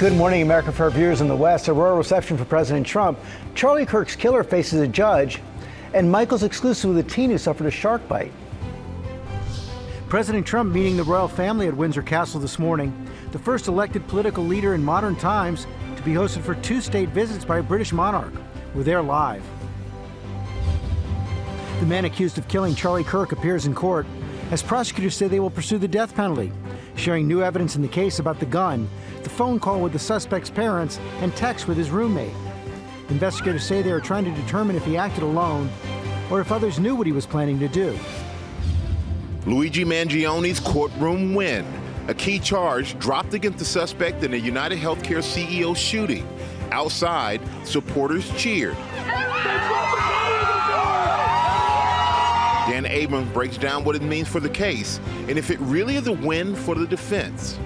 Good morning, America. For our viewers in the West, a royal reception for President Trump. Charlie Kirk's killer faces a judge, and Michael's exclusive with a teen who suffered a shark bite. President Trump meeting the royal family at Windsor Castle this morning, the first elected political leader in modern times to be hosted for 2 state visits by a British monarch. We're there live. The man accused of killing Charlie Kirk appears in court as prosecutors say they will pursue the death penalty, sharing new evidence in the case about the gun, the phone call with the suspect's parents, and text with his roommate. Investigators say they are trying to determine if he acted alone or if others knew what he was planning to do. Luigi Mangione's courtroom win. A key charge dropped against the suspect in the United Healthcare CEO shooting. Outside, supporters cheered. Dan Abrams breaks down what it means for the case and if it really is a win for the defense.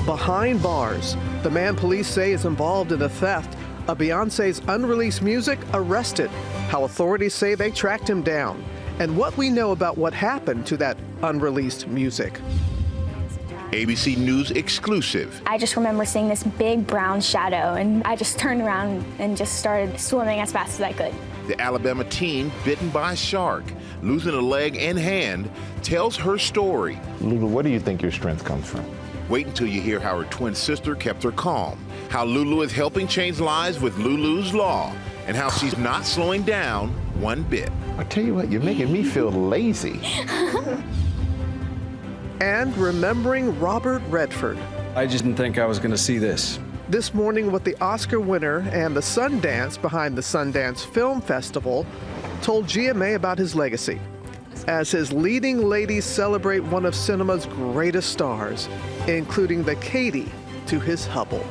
Behind bars, the man police say is involved in the theft of Beyoncé's unreleased music arrested. How authorities say they tracked him down. And what we know about what happened to that unreleased music. ABC News exclusive. I just remember seeing this big brown shadow, and I just turned around and just started swimming as fast as I could. The Alabama teen bitten by a shark, losing a leg and hand, tells her story. Lulu, where do you think your strength comes from? Wait until you hear how her twin sister kept her calm, how Lulu is helping change lives with Lulu's Law, and how she's not slowing down one bit. I tell you what, you're making me feel lazy. And remembering Robert Redford. I just didn't think I was going to see this. This morning with the Oscar winner and the Sundance behind the Sundance Film Festival told GMA about his legacy as his leading ladies celebrate one of cinema's greatest stars, including the Katie to his Hubble.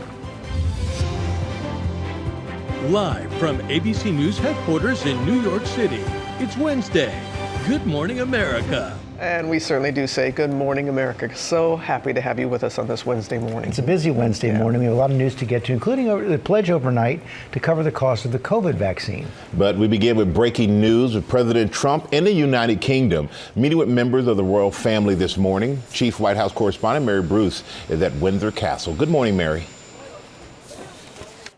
Live from ABC News headquarters in New York City, it's Wednesday. Good morning, America. And we certainly do say good morning, America. So happy to have you with us on this Wednesday morning. It's a busy Wednesday morning. We have a lot of news to get to, including the pledge overnight to cover the cost of the COVID vaccine. But we begin with breaking news with President Trump in the United Kingdom, meeting with members of the royal family this morning. Chief White House correspondent Mary Bruce is at Windsor Castle. Good morning, Mary.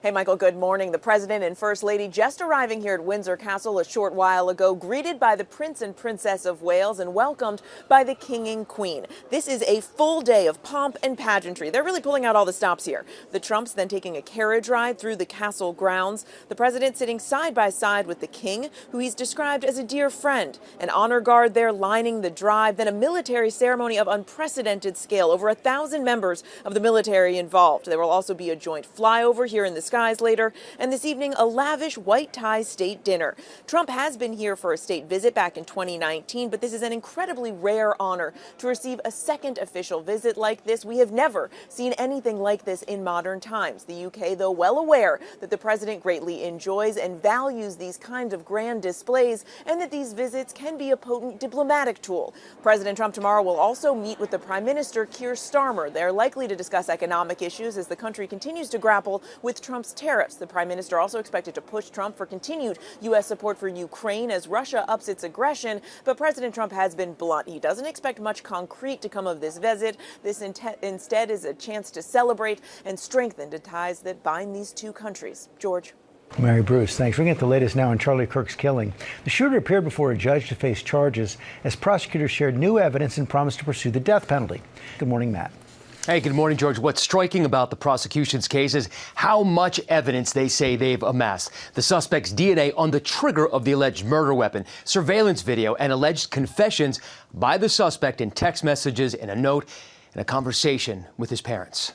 Hey, Michael, good morning. The President and First Lady just arriving here at Windsor Castle a short while ago, greeted by the Prince and Princess of Wales and welcomed by the King and Queen. This is a full day of pomp and pageantry. They're really pulling out all the stops here. The Trumps then taking a carriage ride through the castle grounds. The President sitting side by side with the King, who he's described as a dear friend. An honor guard there lining the drive, then a military ceremony of unprecedented scale. Over 1,000 members of the military involved. There will also be a joint flyover here in the skies later, and this evening a lavish white tie state dinner. Trump has been here for a state visit back in 2019, but this is an incredibly rare honor to receive a second official visit like this. We have never seen anything like this in modern times. The UK, though, well aware that the president greatly enjoys and values these kinds of grand displays and that these visits can be a potent diplomatic tool. President Trump tomorrow will also meet with the Prime Minister Keir Starmer. They're likely to discuss economic issues as the country continues to grapple with Trump's tariffs. The Prime Minister also expected to push Trump for continued U.S. support for Ukraine as Russia ups its aggression. But President Trump has been blunt. He doesn't expect much concrete to come of this visit. This instead is a chance to celebrate and strengthen the ties that bind these two countries. George. Mary Bruce, thanks. We're getting the latest now on Charlie Kirk's killing. The shooter appeared before a judge to face charges as prosecutors shared new evidence and promised to pursue the death penalty. Good morning, Matt. Hey, good morning, George. What's striking about the prosecution's case is how much evidence they say they've amassed. The suspect's DNA on the trigger of the alleged murder weapon, surveillance video, and alleged confessions by the suspect in text messages and a note and a conversation with his parents.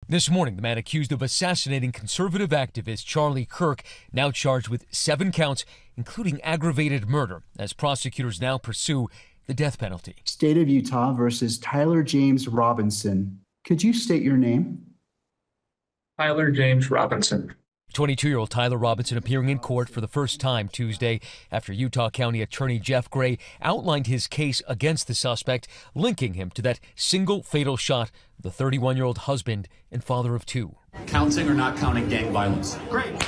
This morning, the man accused of assassinating conservative activist Charlie Kirk, now charged with 7 counts, including aggravated murder, as prosecutors now pursue the death penalty. State of Utah versus Tyler James Robinson. Could you state your name? Tyler James Robinson. 22-year-old Tyler Robinson appearing in court for the first time Tuesday after Utah County Attorney Jeff Gray outlined his case against the suspect, linking him to that single fatal shot of the 31-year-old husband and father of 2. Counting or not counting gang violence? Great.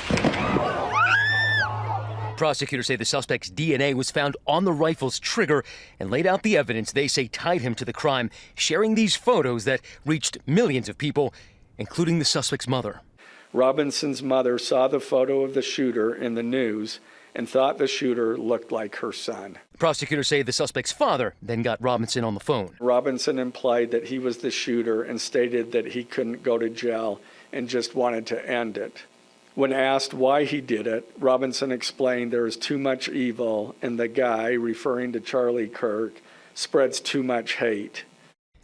Prosecutors say the suspect's DNA was found on the rifle's trigger and laid out the evidence they say tied him to the crime, sharing these photos that reached millions of people including the suspect's mother. Robinson's mother saw the photo of the shooter in the news and thought the shooter looked like her son. Prosecutors say the suspect's father then got Robinson on the phone. Robinson implied that he was the shooter and stated that he couldn't go to jail and just wanted to end it. When asked why he did it, Robinson explained there is too much evil and the guy, referring to Charlie Kirk, spreads too much hate.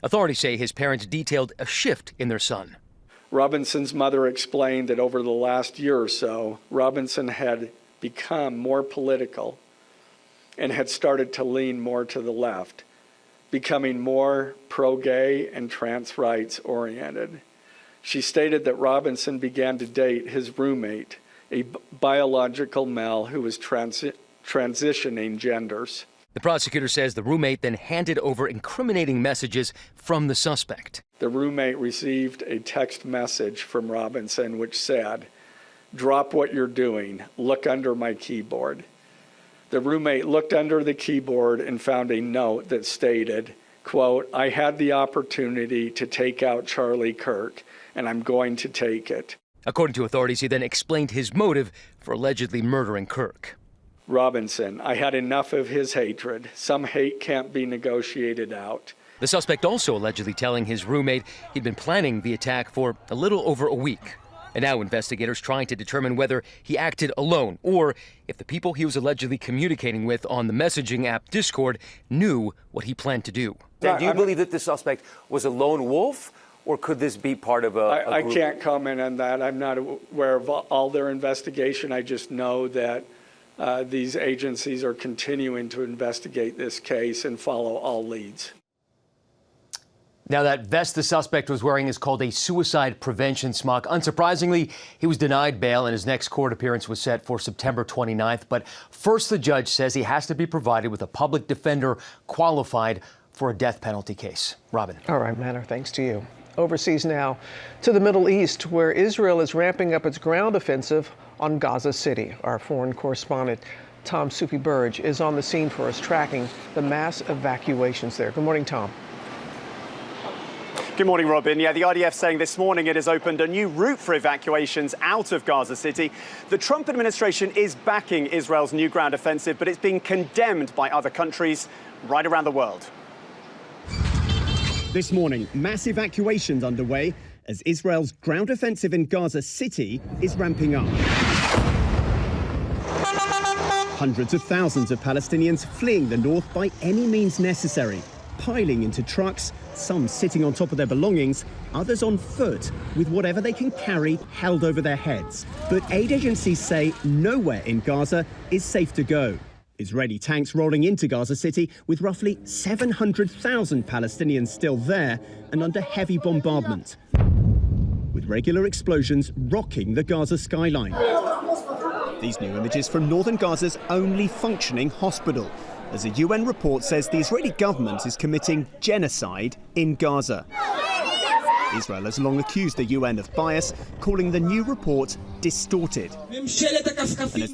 Authorities say his parents detailed a shift in their son. Robinson's mother explained that over the last year or so, Robinson had become more political and had started to lean more to the left, becoming more pro-gay and trans rights oriented. She stated that Robinson began to date his roommate, a biological male who was transitioning genders. The prosecutor says the roommate then handed over incriminating messages from the suspect. The roommate received a text message from Robinson which said, "Drop what you're doing, look under my keyboard." The roommate looked under the keyboard and found a note that stated, quote, "I had the opportunity to take out Charlie Kirk, and I'm going to take it." According to authorities, he then explained his motive for allegedly murdering Kirk. Robinson, I had enough of his hatred. Some hate can't be negotiated out. The suspect also allegedly telling his roommate he'd been planning the attack for a little over a week. And now investigators trying to determine whether he acted alone or if the people he was allegedly communicating with on the messaging app Discord knew what he planned to do. Dan, do you believe that the suspect was a lone wolf, or could this be part of a I group? can't comment on that. I'm not aware of all their investigation. I just know that these agencies are continuing to investigate this case and follow all leads. Now, that vest the suspect was wearing is called a suicide prevention smock. Unsurprisingly, he was denied bail and his next court appearance was set for September 29th. But first, the judge says he has to be provided with a public defender qualified for a death penalty case. Robin. All right, Manor, thanks to you. Overseas now to the Middle East, where Israel is ramping up its ground offensive on Gaza City. Our foreign correspondent, Tom Soupy-Burge, is on the scene for us, tracking the mass evacuations there. Good morning, Tom. Good morning, Robin. Yeah, the IDF saying this morning it has opened a new route for evacuations out of Gaza City. The Trump administration is backing Israel's new ground offensive, but it's being condemned by other countries right around the world. This morning, mass evacuations underway as Israel's ground offensive in Gaza City is ramping up. Hundreds of thousands of Palestinians fleeing the north by any means necessary, piling into trucks, some sitting on top of their belongings, others on foot with whatever they can carry held over their heads. But aid agencies say nowhere in Gaza is safe to go. Israeli tanks rolling into Gaza City with roughly 700,000 Palestinians still there and under heavy bombardment, with regular explosions rocking the Gaza skyline. These new images from northern Gaza's only functioning hospital, as a UN report says the Israeli government is committing genocide in Gaza. Israel has long accused the UN of bias, calling the new report distorted. And as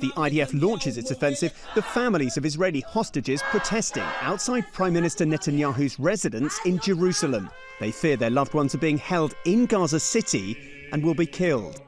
the IDF launches its offensive, the families of Israeli hostages protesting outside Prime Minister Netanyahu's residence in Jerusalem. They fear their loved ones are being held in Gaza City and will be killed.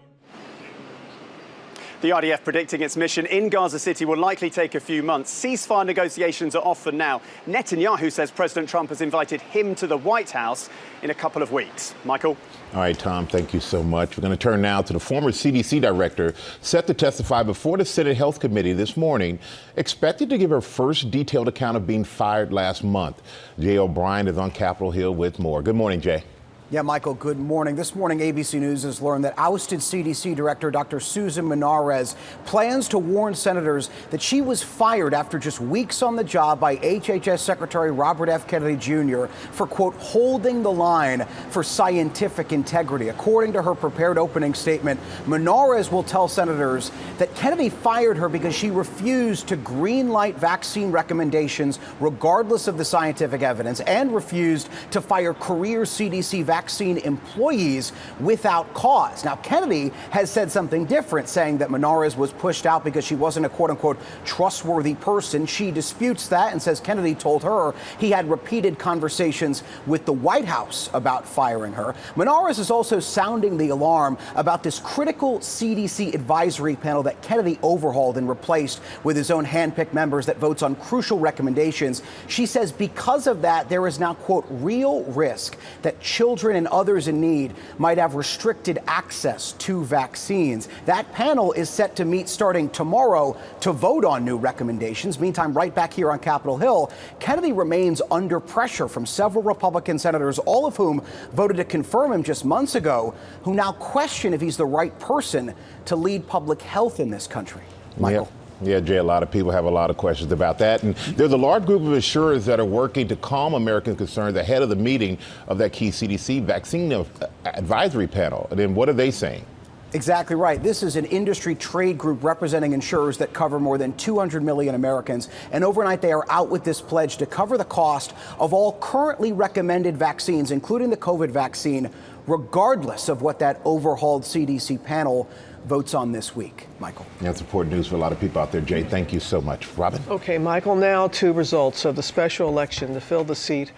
The RDF predicting its mission in Gaza City will likely take a few months. Ceasefire negotiations are off for now. Netanyahu says President Trump has invited him to the White House in a couple of weeks. Michael? All right, Tom, thank you so much. We're going to turn now to the former CDC director set to testify before the Senate Health Committee this morning, expected to give her first detailed account of being fired last month. Jay O'Brien is on Capitol Hill with more. Good morning, Jay. Yeah, Michael, good morning. This morning, ABC News has learned that ousted CDC Director Dr. Susan Menarez plans to warn senators that she was fired after just weeks on the job by HHS Secretary Robert F. Kennedy Jr. for, quote, holding the line for scientific integrity. According to her prepared opening statement, Menarez will tell senators that Kennedy fired her because she refused to green-light vaccine recommendations regardless of the scientific evidence and refused to fire career CDC vaccine employees without cause. Now, Kennedy has said something different, saying that Menarez was pushed out because she wasn't a quote-unquote trustworthy person. She disputes that and says Kennedy told her he had repeated conversations with the White House about firing her. Menarez is also sounding the alarm about this critical CDC advisory panel that Kennedy overhauled and replaced with his own handpicked members that votes on crucial recommendations. She says because of that, there is now, quote, real risk that children and others in need might have restricted access to vaccines. That panel is set to meet starting tomorrow to vote on new recommendations. Meantime, right back here on Capitol Hill, Kennedy remains under pressure from several Republican senators, all of whom voted to confirm him just months ago, who now question if he's the right person to lead public health in this country. Michael. Yeah, Jay, a lot of people have a lot of questions about that. And there's a large group of insurers that are working to calm American concerns ahead of the meeting of that key CDC vaccine advisory panel. And then what are they saying? Exactly right. This is an industry trade group representing insurers that cover more than 200 million Americans. And overnight, they are out with this pledge to cover the cost of all currently recommended vaccines, including the COVID vaccine, regardless of what that overhauled CDC panel votes on this week. Michael. That's important news for a lot of people out there. Jay, thank you so much. Robin. Okay, Michael, now to results of the special election to fill the seat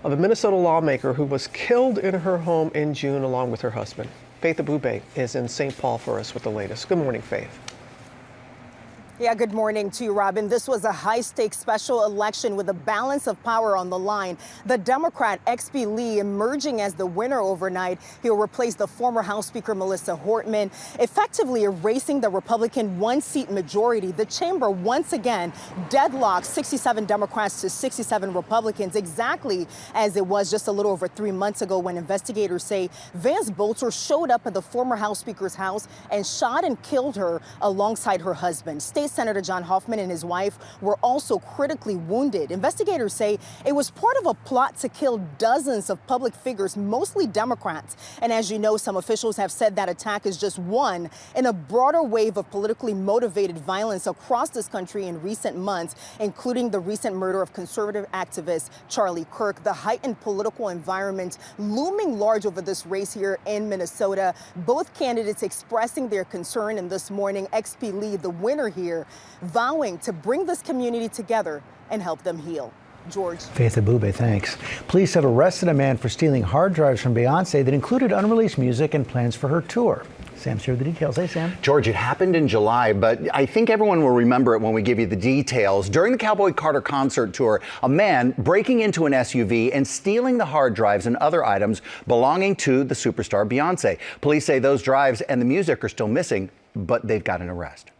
of a Minnesota lawmaker who was killed in her home in June along with her husband. Faith Abube is in St. Paul for us with the latest. Good morning, Faith. Yeah, good morning to you, Robin. This was a high-stakes special election with a balance of power on the line. The Democrat X.B. Lee emerging as the winner overnight. He'll replace the former House Speaker Melissa Hortman, effectively erasing the Republican one-seat majority. The chamber once again deadlocked 67 Democrats to 67 Republicans, exactly as it was just a little over 3 months ago when investigators say Vance Bolter showed up at the former House Speaker's house and shot and killed her alongside her husband. State Senator John Hoffman and his wife were also critically wounded. Investigators say it was part of a plot to kill dozens of public figures, mostly Democrats. And as you know, some officials have said that attack is just one in a broader wave of politically motivated violence across this country in recent months, including the recent murder of conservative activist Charlie Kirk. The heightened political environment looming large over this race here in Minnesota. Both candidates expressing their concern, and this morning, X.P. Lee, the winner here, vowing to bring this community together and help them heal. George. Faith Abube, thanks. Police have arrested a man for stealing hard drives from Beyonce that included unreleased music and plans for her tour. Sam's here with the details. Hey, Sam. George, it happened in July, but I think everyone will remember it when we give you the details. During the Cowboy Carter concert tour, a man breaking into an SUV and stealing the hard drives and other items belonging to the superstar Beyonce. Police say those drives and the music are still missing, but they've got an arrest.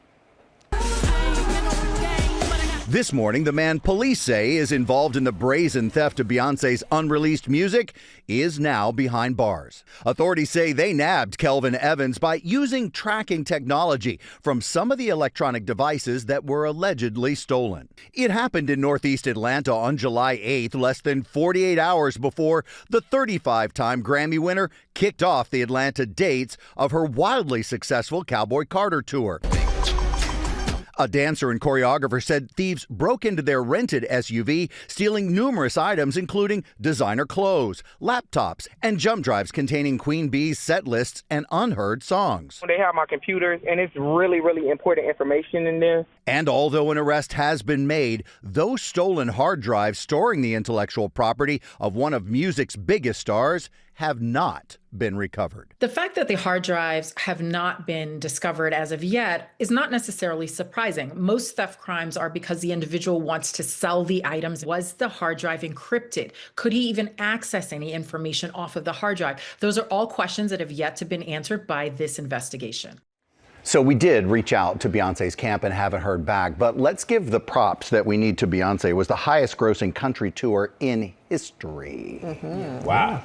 This morning, the man police say is involved in the brazen theft of Beyonce's unreleased music is now behind bars. Authorities say they nabbed Kelvin Evans by using tracking technology from some of the electronic devices that were allegedly stolen. It happened in Northeast Atlanta on July 8th, less than 48 hours before the 35-time Grammy winner kicked off the Atlanta dates of her wildly successful Cowboy Carter tour. A dancer and choreographer said thieves broke into their rented SUV, stealing numerous items, including designer clothes, laptops, and jump drives containing Queen Bee's set lists and unheard songs. They have my computers, and it's really, really important information in there. And although an arrest has been made, those stolen hard drives storing the intellectual property of one of music's biggest stars have not been recovered. The fact that the hard drives have not been discovered as of yet is not necessarily surprising. Most theft crimes are because the individual wants to sell the items. Was the hard drive encrypted? Could he even access any information off of the hard drive? Those are all questions that have yet to been answered by this investigation. So we did reach out to Beyonce's camp and haven't heard back, but let's give the props that we need to Beyonce. It was the highest grossing country tour in history. Mm-hmm. Wow.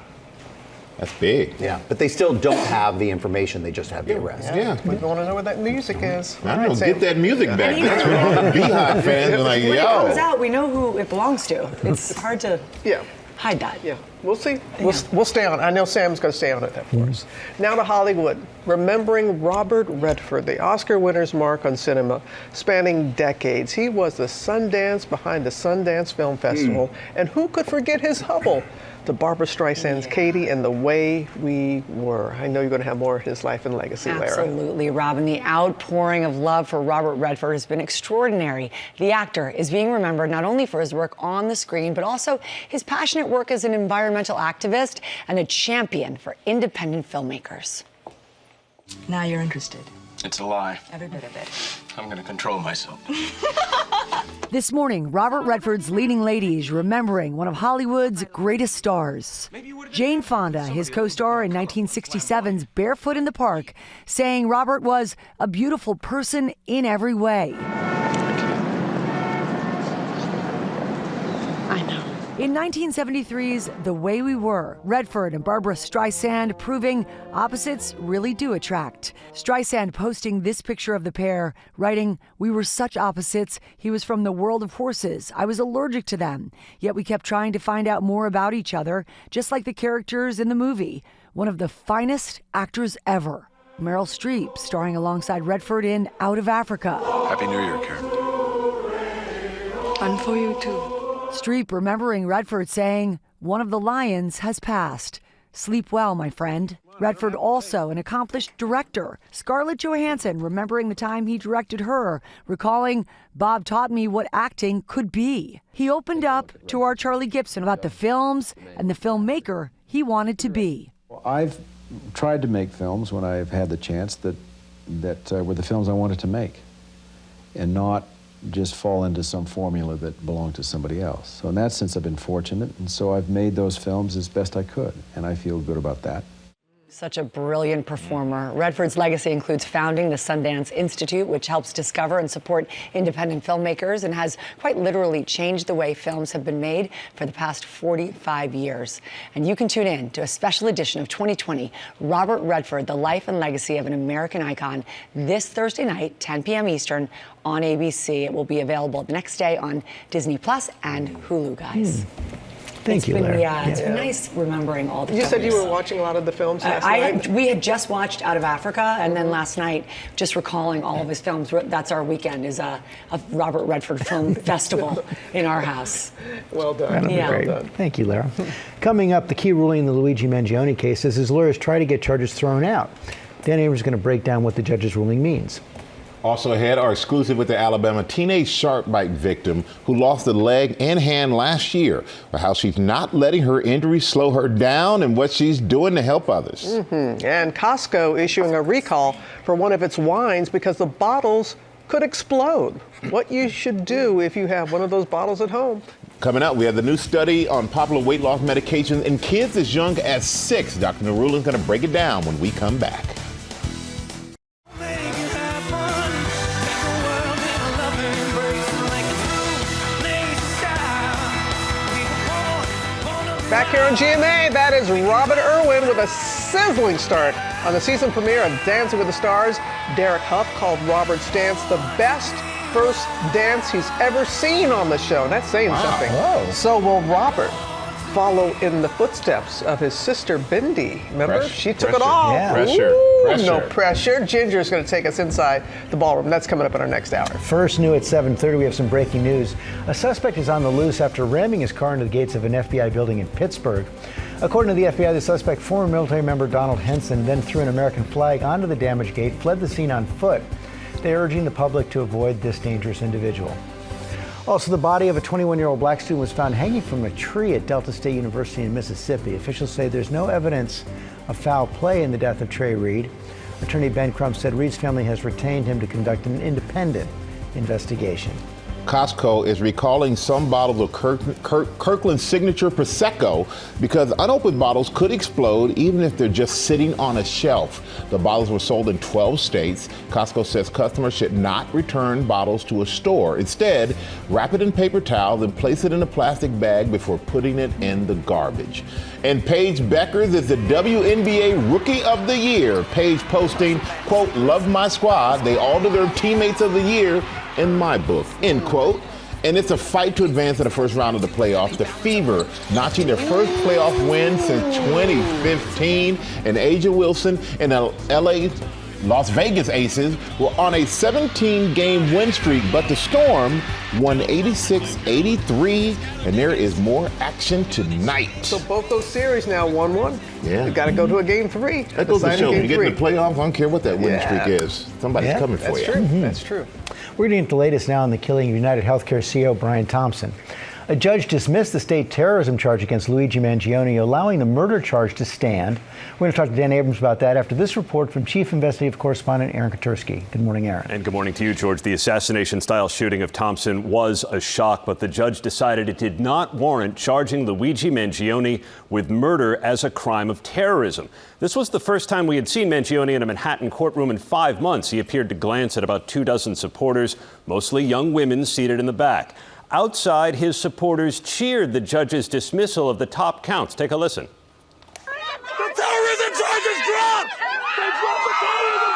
That's big. Yeah, but they still don't have the information. They just have the arrest. Yeah. We want to know where that music is. I don't know. Get that music back. That's what all the Beehive fans are like, When it comes yo. out, we know who it belongs to. It's hard to hide that. Yeah, we'll see. We'll stay on. I know Sam's going to stay on it that for us. Now to Hollywood. Remembering Robert Redford, the Oscar winner's mark on cinema, spanning decades. He was the Sundance behind the Sundance Film Festival. And who could forget his Hubble? to Barbara Streisand's Katie and The Way We Were. I know you're going to have more of his life and legacy, Lara. Absolutely, Robin. The outpouring of love for Robert Redford has been extraordinary. The actor is being remembered not only for his work on the screen, but also his passionate work as an environmental activist and a champion for independent filmmakers. Now you're interested. It's a lie. Every bit of it. I'm going to control myself. This morning, Robert Redford's leading ladies remembering one of Hollywood's greatest stars. Jane Fonda, his co-star in 1967's Barefoot in the Park, saying Robert was a beautiful person in every way. I know. In 1973's The Way We Were, Redford and Barbara Streisand proving opposites really do attract. Streisand posting this picture of the pair, writing, "We were such opposites. He was from the world of horses. I was allergic to them. Yet we kept trying to find out more about each other, just like the characters in the movie. One of the finest actors ever." Meryl Streep starring alongside Redford in Out of Africa. Happy New Year, Karen. And for you too. Streep remembering Redford saying, "One of the lions has passed. Sleep well, my friend." Redford also an accomplished director. Scarlett Johansson remembering the time he directed her, recalling, "Bob taught me what acting could be." He opened up to our Charlie Gibson about the films and the filmmaker he wanted to be. I've tried to make films when I've had the chance that were the films I wanted to make, and not just fall into some formula that belonged to somebody else. So in that sense, I've been fortunate, and so I've made those films as best I could, and I feel good about that. Such a brilliant performer. Redford's legacy includes founding the Sundance Institute, which helps discover and support independent filmmakers and has quite literally changed the way films have been made for the past 45 years. And you can tune in to a special edition of 2020, Robert Redford, The Life and Legacy of an American Icon, this Thursday night, 10 p.m. Eastern on ABC. It will be available the next day on Disney Plus and Hulu, guys. Thank you, Larry. It's been nice remembering all the You films. said you were watching a lot of the films last night? We had just watched Out of Africa, and then last night, just recalling all of his films. That's our weekend, is a Robert Redford Film Festival in our house. Well done. That'll be Yeah. great. Thank you, Lara. Coming up, the key ruling in the Luigi Mangione case as his lawyers try to get charges thrown out. Dan Abrams is going to break down what the judge's ruling means. Also ahead, our exclusive with the Alabama teenage shark bite victim who lost a leg and hand last year, or how she's not letting her injuries slow her down and what she's doing to help others. And Costco issuing a recall for one of its wines because the bottles could explode. What you should do if you have one of those bottles at home. Coming up, we have the new study on popular weight loss medications in kids as young as 6. Dr. Narula is going to break it down when we come back. Back here on GMA, that is Robert Irwin with a sizzling start on the season premiere of Dancing with the Stars. Derek Huff called Robert's dance the best first dance he's ever seen on the show. That's saying something. Whoa. So will Robert follow in the footsteps of his sister Bindi? Remember? She took it off. Yeah. Pressure. No pressure. Ginger is going to take us inside the ballroom. That's coming up in our next hour. First, new at 7:30, we have some breaking news. A suspect is on the loose after ramming his car into the gates of an FBI building in Pittsburgh. According to the FBI, the suspect, former military member Donald Henson, then threw an American flag onto the damaged gate, fled the scene on foot. They're urging the public to avoid this dangerous individual. Also, the body of a 21-year-old black student was found hanging from a tree at Delta State University in Mississippi. Officials say there's no evidence of foul play in the death of Trey Reed. Attorney Ben Crump said Reed's family has retained him to conduct an independent investigation. Costco is recalling some bottles of Kirkland's signature Prosecco because unopened bottles could explode even if they're just sitting on a shelf. The bottles were sold in 12 states. Costco says customers should not return bottles to a store. Instead, wrap it in paper towels and place it in a plastic bag before putting it in the garbage. And Paige Beckers is the WNBA Rookie of the Year. Paige posting, quote, "Love my squad. They all deserve Teammates of the Year in my book," end quote. And it's a fight to advance to the first round of the playoffs. The Fever notching their first playoff win since 2015. And Aja Wilson and LA Las Vegas Aces were on a 17-game win streak, but the Storm won 86-83, and there is more action tonight. So both those series now 1-1. Yeah. You got to go to a game 3. That goes to show, when you get in the playoffs, I don't care what that winning streak is. Somebody's coming for you. That's true. That's true. We're getting the latest now on the killing of United Healthcare CEO Brian Thompson. A judge dismissed the state terrorism charge against Luigi Mangione, allowing the murder charge to stand. We're going to talk to Dan Abrams about that after this report from Chief Investigative Correspondent Aaron Katursky. Good morning, Aaron. And good morning to you, George. The assassination-style shooting of Thompson was a shock, but the judge decided it did not warrant charging Luigi Mangione with murder as a crime of terrorism. This was the first time we had seen Mangione in a Manhattan courtroom in 5 months. He appeared to glance at about 24 supporters, mostly young women seated in the back. Outside, his supporters cheered the judge's dismissal of the top counts. Take a listen. The terrorism charges dropped! They dropped the terrorism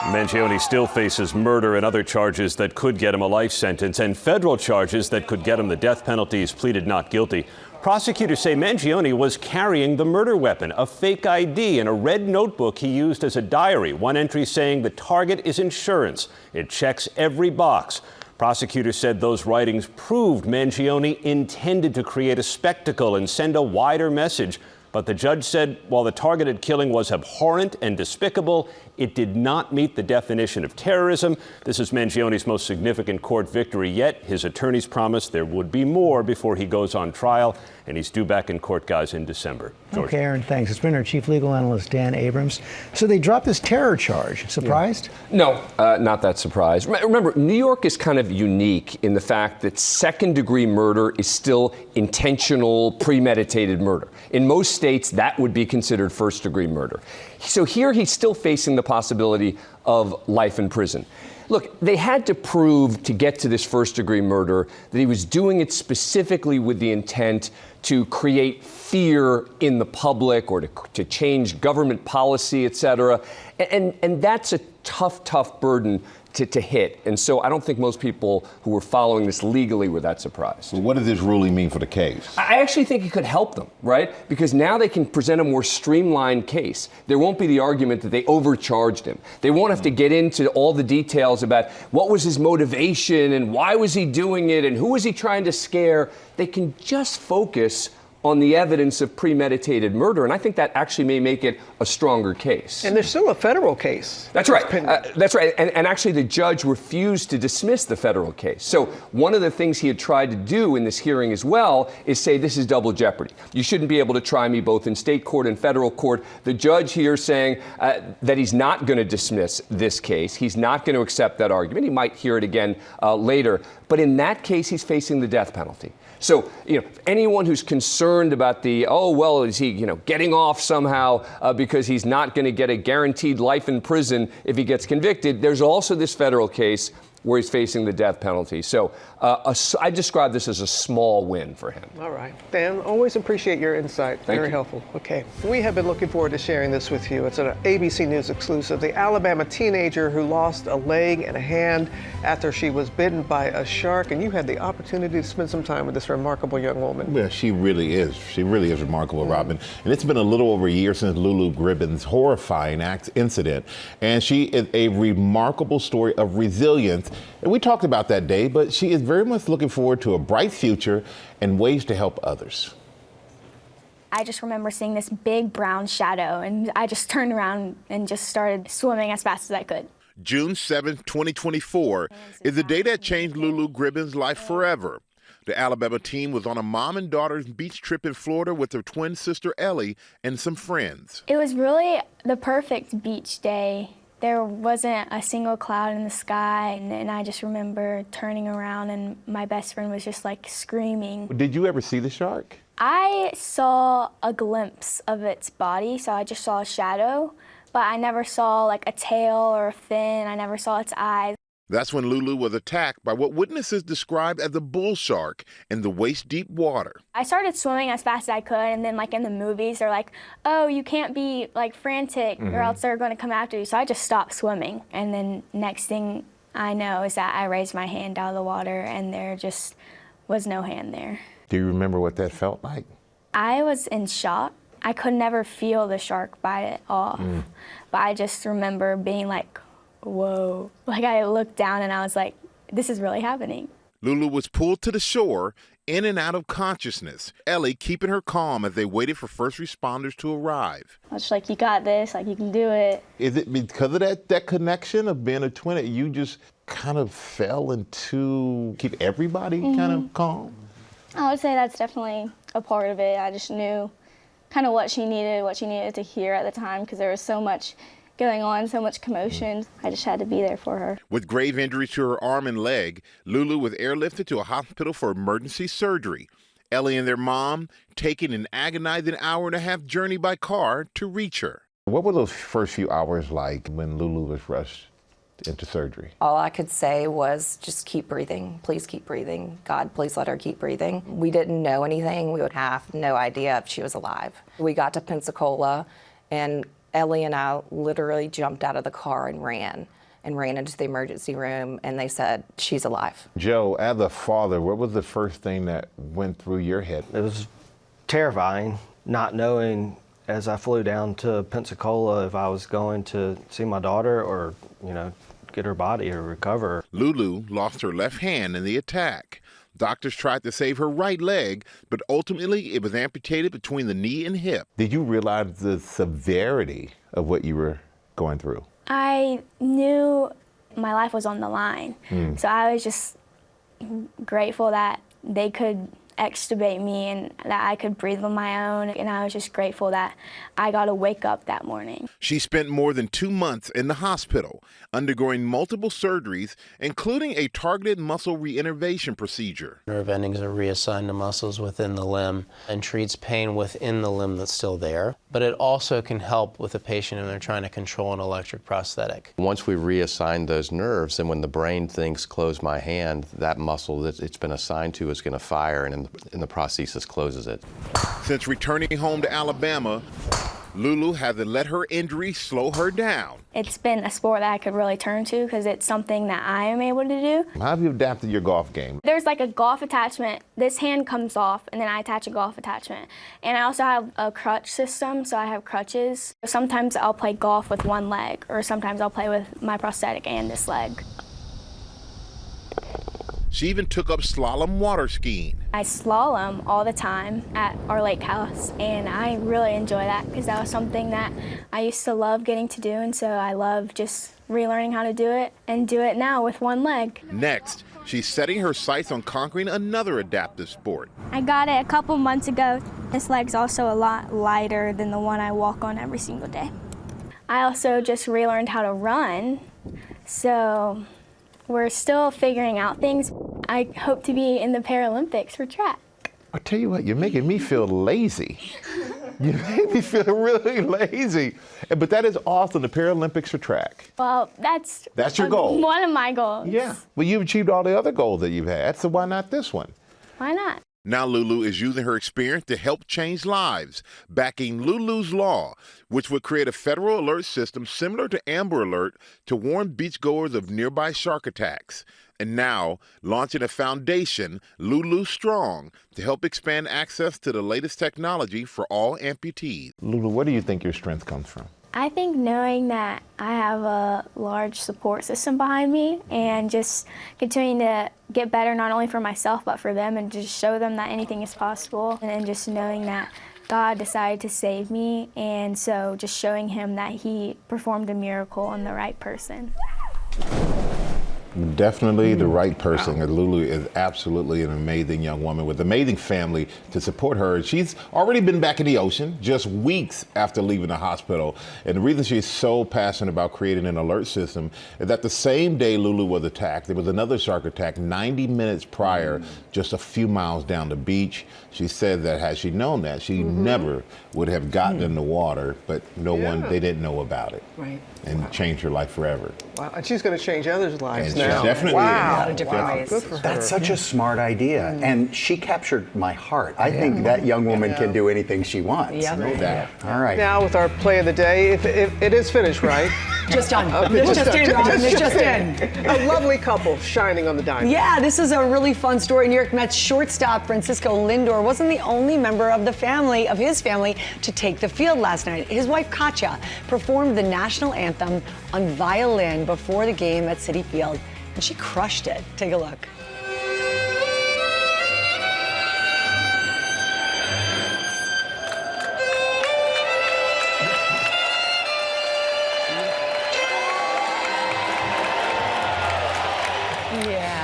charge! Mangione still faces murder and other charges that could get him a life sentence, and federal charges that could get him the death penalty. He's pleaded not guilty. Prosecutors say Mangione was carrying the murder weapon, a fake ID, and a red notebook he used as a diary. One entry saying the target is insurance. It checks every box. Prosecutors said those writings proved Mangione intended to create a spectacle and send a wider message. But the judge said while the targeted killing was abhorrent and despicable, it did not meet the definition of terrorism. This is Mangione's most significant court victory yet. His attorneys promised there would be more before he goes on trial, and he's due back in court, guys, in December. George. Okay, Aaron, thanks. It's been our chief legal analyst, Dan Abrams. So they dropped this terror charge. Surprised? No, not that surprised. Remember, New York is kind of unique in the fact that second-degree murder is still intentional, premeditated murder. In most states, that would be considered first-degree murder. So here he's still facing the possibility of life in prison. Look, they had to prove to get to this first-degree murder that he was doing it specifically with the intent to create fear in the public or to change government policy, et cetera. And that's a tough burden to hit. And so I don't think most people who were following this legally were that surprised. Well, what does this ruling mean for the case? I actually think it could help them, right? Because now they can present a more streamlined case. There won't be the argument that they overcharged him. They won't have to get into all the details about what was his motivation and why was he doing it and who was he trying to scare. They can just focus on the evidence of premeditated murder, and I think that actually may make it a stronger case. And there's still a federal case. That's right. That's right. And actually, the judge refused to dismiss the federal case. So one of the things he had tried to do in this hearing as well is say this is double jeopardy. You shouldn't be able to try me both in state court and federal court. The judge here saying that he's not going to dismiss this case. He's not going to accept that argument. He might hear it again later. But in that case, he's facing the death penalty. So, anyone who's concerned about is he, getting off somehow because he's not going to get a guaranteed life in prison if he gets convicted, there's also this federal case where he's facing the death penalty. So I describe this as a small win for him. All right. Dan, always appreciate your insight. Very helpful. Okay. We have been looking forward to sharing this with you. It's an ABC News exclusive. The Alabama teenager who lost a leg and a hand after she was bitten by a shark. And you had the opportunity to spend some time with this remarkable young woman. Well, she really is. She really is remarkable, Robin. And it's been a little over a year since Lulu Gribbin's horrifying incident. And she is a remarkable story of resilience. And we talked about that day, but she is very much looking forward to a bright future and ways to help others. I just remember seeing this big brown shadow, and I just turned around and just started swimming as fast as I could. June 7th, 2024 is the day that changed Lulu Gribbin's life forever. The Alabama team was on a mom and daughter's beach trip in Florida with her twin sister Ellie and some friends. It was really the perfect beach day. There wasn't a single cloud in the sky, and I just remember turning around and my best friend was just like screaming. Did you ever see the shark? I saw a glimpse of its body, so I just saw a shadow, but I never saw like a tail or a fin. I never saw its eyes. That's when Lulu was attacked by what witnesses described as a bull shark in the waist-deep water. I started swimming as fast as I could, and then like in the movies, they're like, oh, you can't be like frantic or else they're going to come after you. So I just stopped swimming. And then next thing I know is that I raised my hand out of the water and there just was no hand there. Do you remember what that felt like? I was in shock. I could never feel the shark bite it off. But I just remember being like, whoa. Like I looked down and I was like, this is really happening. Lulu was pulled to the shore, in and out of consciousness. Ellie keeping her calm as they waited for first responders to arrive. I was just like, you got this, like you can do it. Is it because of that connection of being a twin that you just kind of fell into keep everybody kind of calm? I would say that's definitely a part of it. I just knew kind of what she needed to hear at the time, because there was so much going on, so much commotion. I just had to be there for her. With grave injuries to her arm and leg, Lulu was airlifted to a hospital for emergency surgery. Ellie and their mom taking an agonizing hour-and-a-half journey by car to reach her. What were those first few hours like when Lulu was rushed into surgery? All I could say was just keep breathing. Please keep breathing. God, please let her keep breathing. We didn't know anything. We would have no idea if she was alive. We got to Pensacola, and Ellie and I literally jumped out of the car and ran into the emergency room, and they said, she's alive. Joe, as a father, what was the first thing that went through your head? It was terrifying, not knowing as I flew down to Pensacola if I was going to see my daughter or, get her body or recover. Lulu lost her left hand in the attack. Doctors tried to save her right leg, but ultimately it was amputated between the knee and hip. Did you realize the severity of what you were going through? I knew my life was on the line. So I was just grateful that they could extubate me and that I could breathe on my own. And I was just grateful that I got to wake up that morning. She spent more than 2 months in the hospital, undergoing multiple surgeries, including a targeted muscle reinnervation procedure. Nerve endings are reassigned to muscles within the limb and treats pain within the limb that's still there. But it also can help with a patient when they're trying to control an electric prosthetic. Once we reassign those nerves, and when the brain thinks close my hand, that muscle that it's been assigned to is going to fire, and the prosthesis closes it. Since returning home to Alabama, Lulu hasn't let her injury slow her down. It's been a sport that I could really turn to because it's something that I am able to do. How have you adapted your golf game? There's like a golf attachment. This hand comes off, and then I attach a golf attachment. And I also have a crutch system, so I have crutches. Sometimes I'll play golf with one leg, or sometimes I'll play with my prosthetic and this leg. She even took up slalom water skiing. I slalom all the time at our lake house, and I really enjoy that because that was something that I used to love getting to do, and so I love just relearning how to do it and do it now with one leg. Next, she's setting her sights on conquering another adaptive sport. I got it a couple months ago. This leg's also a lot lighter than the one I walk on every single day. I also just relearned how to run, so we're still figuring out things. I hope to be in the Paralympics for track. I tell you what, you're making me feel lazy. You make me feel really lazy. But that is awesome, the Paralympics for track. Well, that's your goal. One of my goals. Yeah. Well, you've achieved all the other goals that you've had, so why not this one? Why not? Now Lulu is using her experience to help change lives, backing Lulu's Law, which would create a federal alert system similar to Amber Alert to warn beachgoers of nearby shark attacks. And now launching a foundation, Lulu Strong, to help expand access to the latest technology for all amputees. Lulu, where do you think your strength comes from? I think knowing that I have a large support system behind me and just continuing to get better not only for myself but for them and just show them that anything is possible, and then just knowing that God decided to save me, and so just showing him that he performed a miracle on the right person. Definitely the right person. Lulu is absolutely an amazing young woman with an amazing family to support her. She's already been back in the ocean just weeks after leaving the hospital. And the reason she's so passionate about creating an alert system is that the same day Lulu was attacked, there was another shark attack 90 minutes prior, just a few miles down the beach. She said that had she known that, she never would have gotten in the water, but they didn't know about it. Right. And changed her life forever. Wow, and she's going to change others' lives now. Definitely. Wow. A lot of different ways. Good for her. That's such a smart idea. And she captured my heart. I think that young woman can do anything she wants. Yeah. No doubt. All right. Now with our play of the day, if it is finished right. Just done. This just in, Robin. This just in. A lovely couple shining on the diamond. Yeah, this is a really fun story. New York Mets shortstop Francisco Lindor wasn't the only member of his family to take the field last night. His wife Katya performed the national anthem on violin before the game at Citi Field, and she crushed it. Take a look.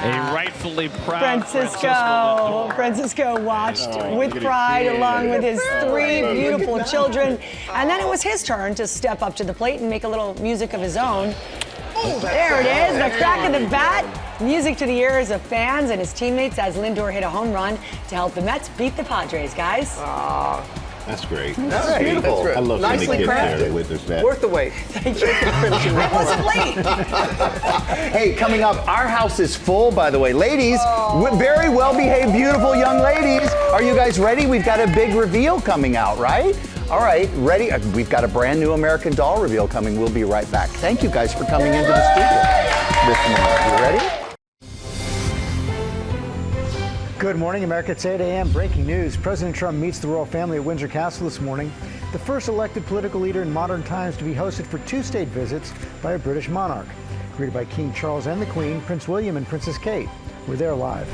A rightfully proud Francisco watched with pride along with his 3 beautiful children. And then it was his turn to step up to the plate and make a little music of his own. There it is, the crack of the bat. Music to the ears of fans and his teammates as Lindor hit a home run to help the Mets beat the Padres, guys. That's great. That's beautiful. I love seeing the kids there with this bat. Worth the wait. Thank you. I wasn't late. Hey, coming up, our house is full, by the way. Ladies, very well-behaved, beautiful young ladies. Are you guys ready? We've got a big reveal coming out, right? All right, ready? We've got a brand new American Doll reveal coming. We'll be right back. Thank you guys for coming into the studio this morning. You ready? Good morning, America. It's 8 a.m. Breaking news. President Trump meets the royal family at Windsor Castle this morning. The first elected political leader in modern times to be hosted for 2 state visits by a British monarch. Greeted by King Charles and the Queen, Prince William and Princess Kate. We're there live.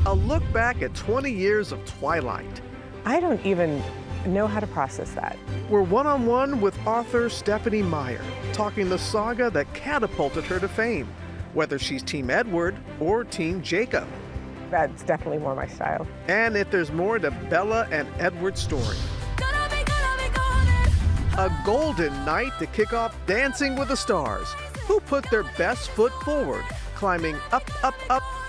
A look back at 20 years of Twilight. I don't even know how to process that. We're one-on-one with author Stephanie Meyer, talking the saga that catapulted her to fame, whether she's Team Edward or Team Jacob. That's definitely more my style. And if there's more to Bella and Edward's story. A golden night to kick off Dancing with the Stars, who put their best foot forward, climbing up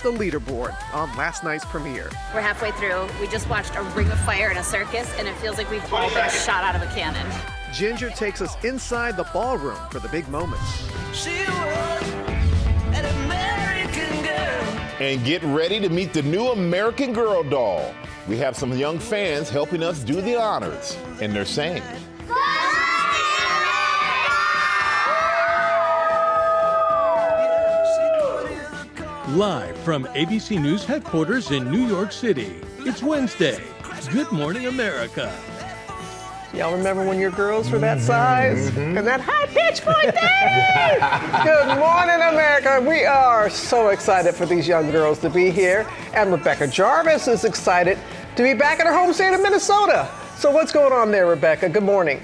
the leaderboard on last night's premiere. We're halfway through. We just watched a ring of fire in a circus, and it feels like we've all been shot out of a cannon. Ginger takes us inside the ballroom for the big moments. She was an American girl. And get ready to meet the new American Girl doll. We have some young fans helping us do the honors, and they're saying, Live from ABC News headquarters in New York City, it's Wednesday. Good morning, America. Y'all remember when your girls were that size? And that high-pitched voice thing? Good morning, America. We are so excited for these young girls to be here. And Rebecca Jarvis is excited to be back in her home state of Minnesota. So what's going on there, Rebecca? Good morning.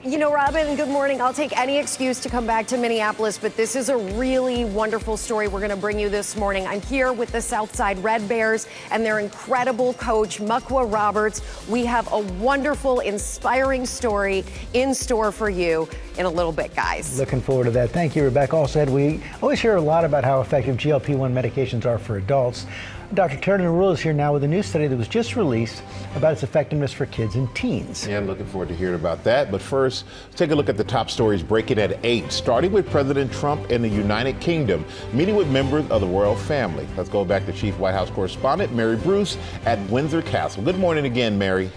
Robin, good morning. I'll take any excuse to come back to Minneapolis, but this is a really wonderful story we're going to bring you this morning. I'm here with the Southside Red Bears and their incredible coach, Mukwa Roberts. We have a wonderful, inspiring story in store for you in a little bit, guys. Looking forward to that. Thank you, Rebecca. Also, we always hear a lot about how effective GLP-1 medications are for adults. Dr. Terry Narula is here now with a new study that was just released about its effectiveness for kids and teens. Yeah, I'm looking forward to hearing about that. But first, let's take a look at the top stories breaking at 8, starting with President Trump in the United Kingdom, meeting with members of the royal family. Let's go back to Chief White House Correspondent Mary Bruce at Windsor Castle. Good morning again, Mary.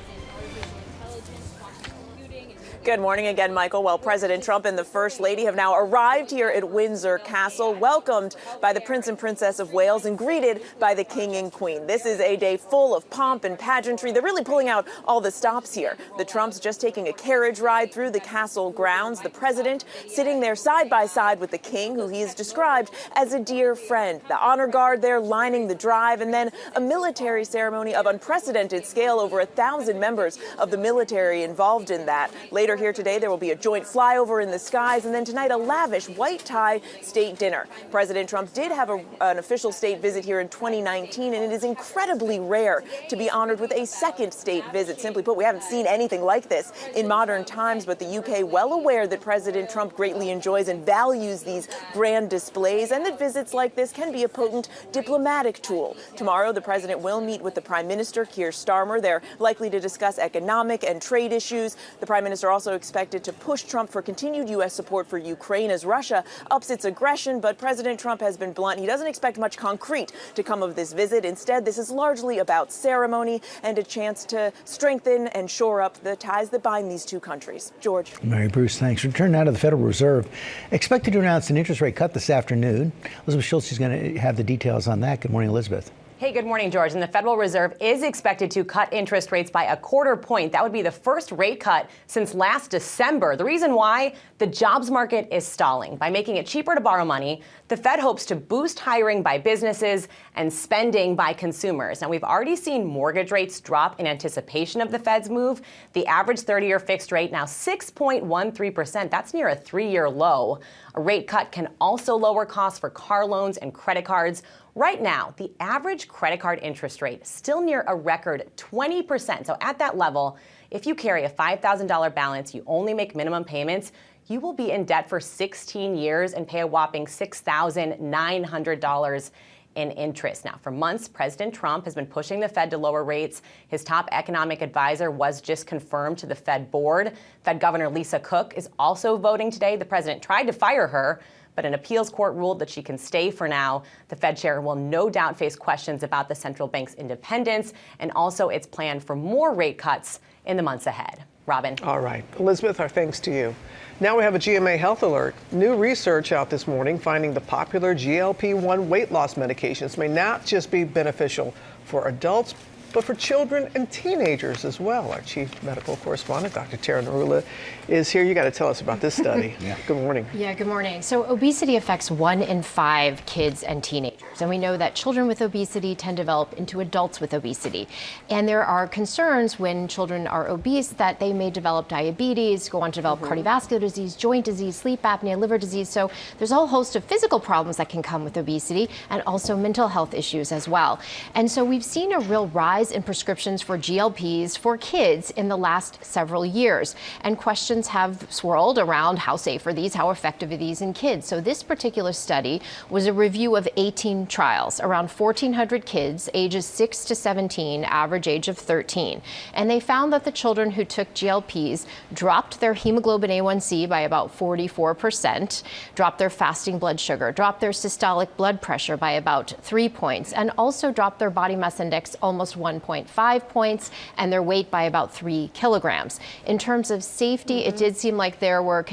Good morning again, Michael. Well, President Trump and the First Lady have now arrived here at Windsor Castle, welcomed by the Prince and Princess of Wales and greeted by the King and Queen. This is a day full of pomp and pageantry. They're really pulling out all the stops here. The Trumps just taking a carriage ride through the castle grounds. The president sitting there side by side with the King, who he has described as a dear friend. The honor guard there lining the drive, and then a military ceremony of unprecedented scale. Over 1,000 members of the military involved in that. Later here today, there will be a joint flyover in the skies, and then tonight a lavish white tie state dinner. President Trump did have an official state visit here in 2019, and it is incredibly rare to be honored with a second state visit. Simply put, we haven't seen anything like this in modern times, but the UK well aware that President Trump greatly enjoys and values these grand displays, and that visits like this can be a potent diplomatic tool. Tomorrow, the president will meet with the Prime Minister, Keir Starmer. They're likely to discuss economic and trade issues. The Prime Minister also also expected to push Trump for continued U.S. support for Ukraine as Russia ups its aggression. But President Trump has been blunt. He doesn't expect much concrete to come of this visit. Instead, this is largely about ceremony and a chance to strengthen and shore up the ties that bind these two countries. George. Mary Bruce, thanks. Return now to the Federal Reserve. Expected to announce an interest rate cut this afternoon. Elizabeth Schultz is going to have the details on that. Good morning, Elizabeth. Hey, good morning, George. And the Federal Reserve is expected to cut interest rates by 1/4 point. That would be the first rate cut since last December. The reason why? The jobs market is stalling. By making it cheaper to borrow money, the Fed hopes to boost hiring by businesses and spending by consumers. Now, we've already seen mortgage rates drop in anticipation of the Fed's move. The average 30-year fixed rate now 6.13%. That's near a 3-year low. A rate cut can also lower costs for car loans and credit cards. Right now, the average credit card interest rate is still near a record 20%. So at that level, if you carry a $5,000 balance, you only make minimum payments, you will be in debt for 16 years and pay a whopping $6,900 in interest. Now, for months, President Trump has been pushing the Fed to lower rates. His top economic advisor was just confirmed to the Fed board. Fed Governor Lisa Cook is also voting today. The president tried to fire her, but an appeals court ruled that she can stay for now. The Fed chair will no doubt face questions about the central bank's independence and also its plan for more rate cuts in the months ahead. Robin. All right. Elizabeth, our thanks to you. Now we have a GMA health alert. New research out this morning finding the popular GLP-1 weight loss medications may not just be beneficial for adults, but for children and teenagers as well. Our chief medical correspondent, Dr. Tara Narula, is here. You got to tell us about this study. Good morning. Yeah, good morning. So obesity affects 1 in 5 kids and teenagers. And we know that children with obesity tend to develop into adults with obesity. And there are concerns when children are obese that they may develop diabetes, go on to develop cardiovascular disease, joint disease, sleep apnea, liver disease. So there's a whole host of physical problems that can come with obesity and also mental health issues as well. And so we've seen a real rise in prescriptions for GLPs for kids in the last several years. And questions have swirled around how safe are these, how effective are these in kids. So this particular study was a review of 18 trials, around 1,400 kids, ages 6 to 17, average age of 13. And they found that the children who took GLPs dropped their hemoglobin A1C by about 44%, dropped their fasting blood sugar, dropped their systolic blood pressure by about 3 points, and also dropped their body mass index almost 1.5 points, and their weight by about 3 kilograms. In terms of safety, it did seem like there were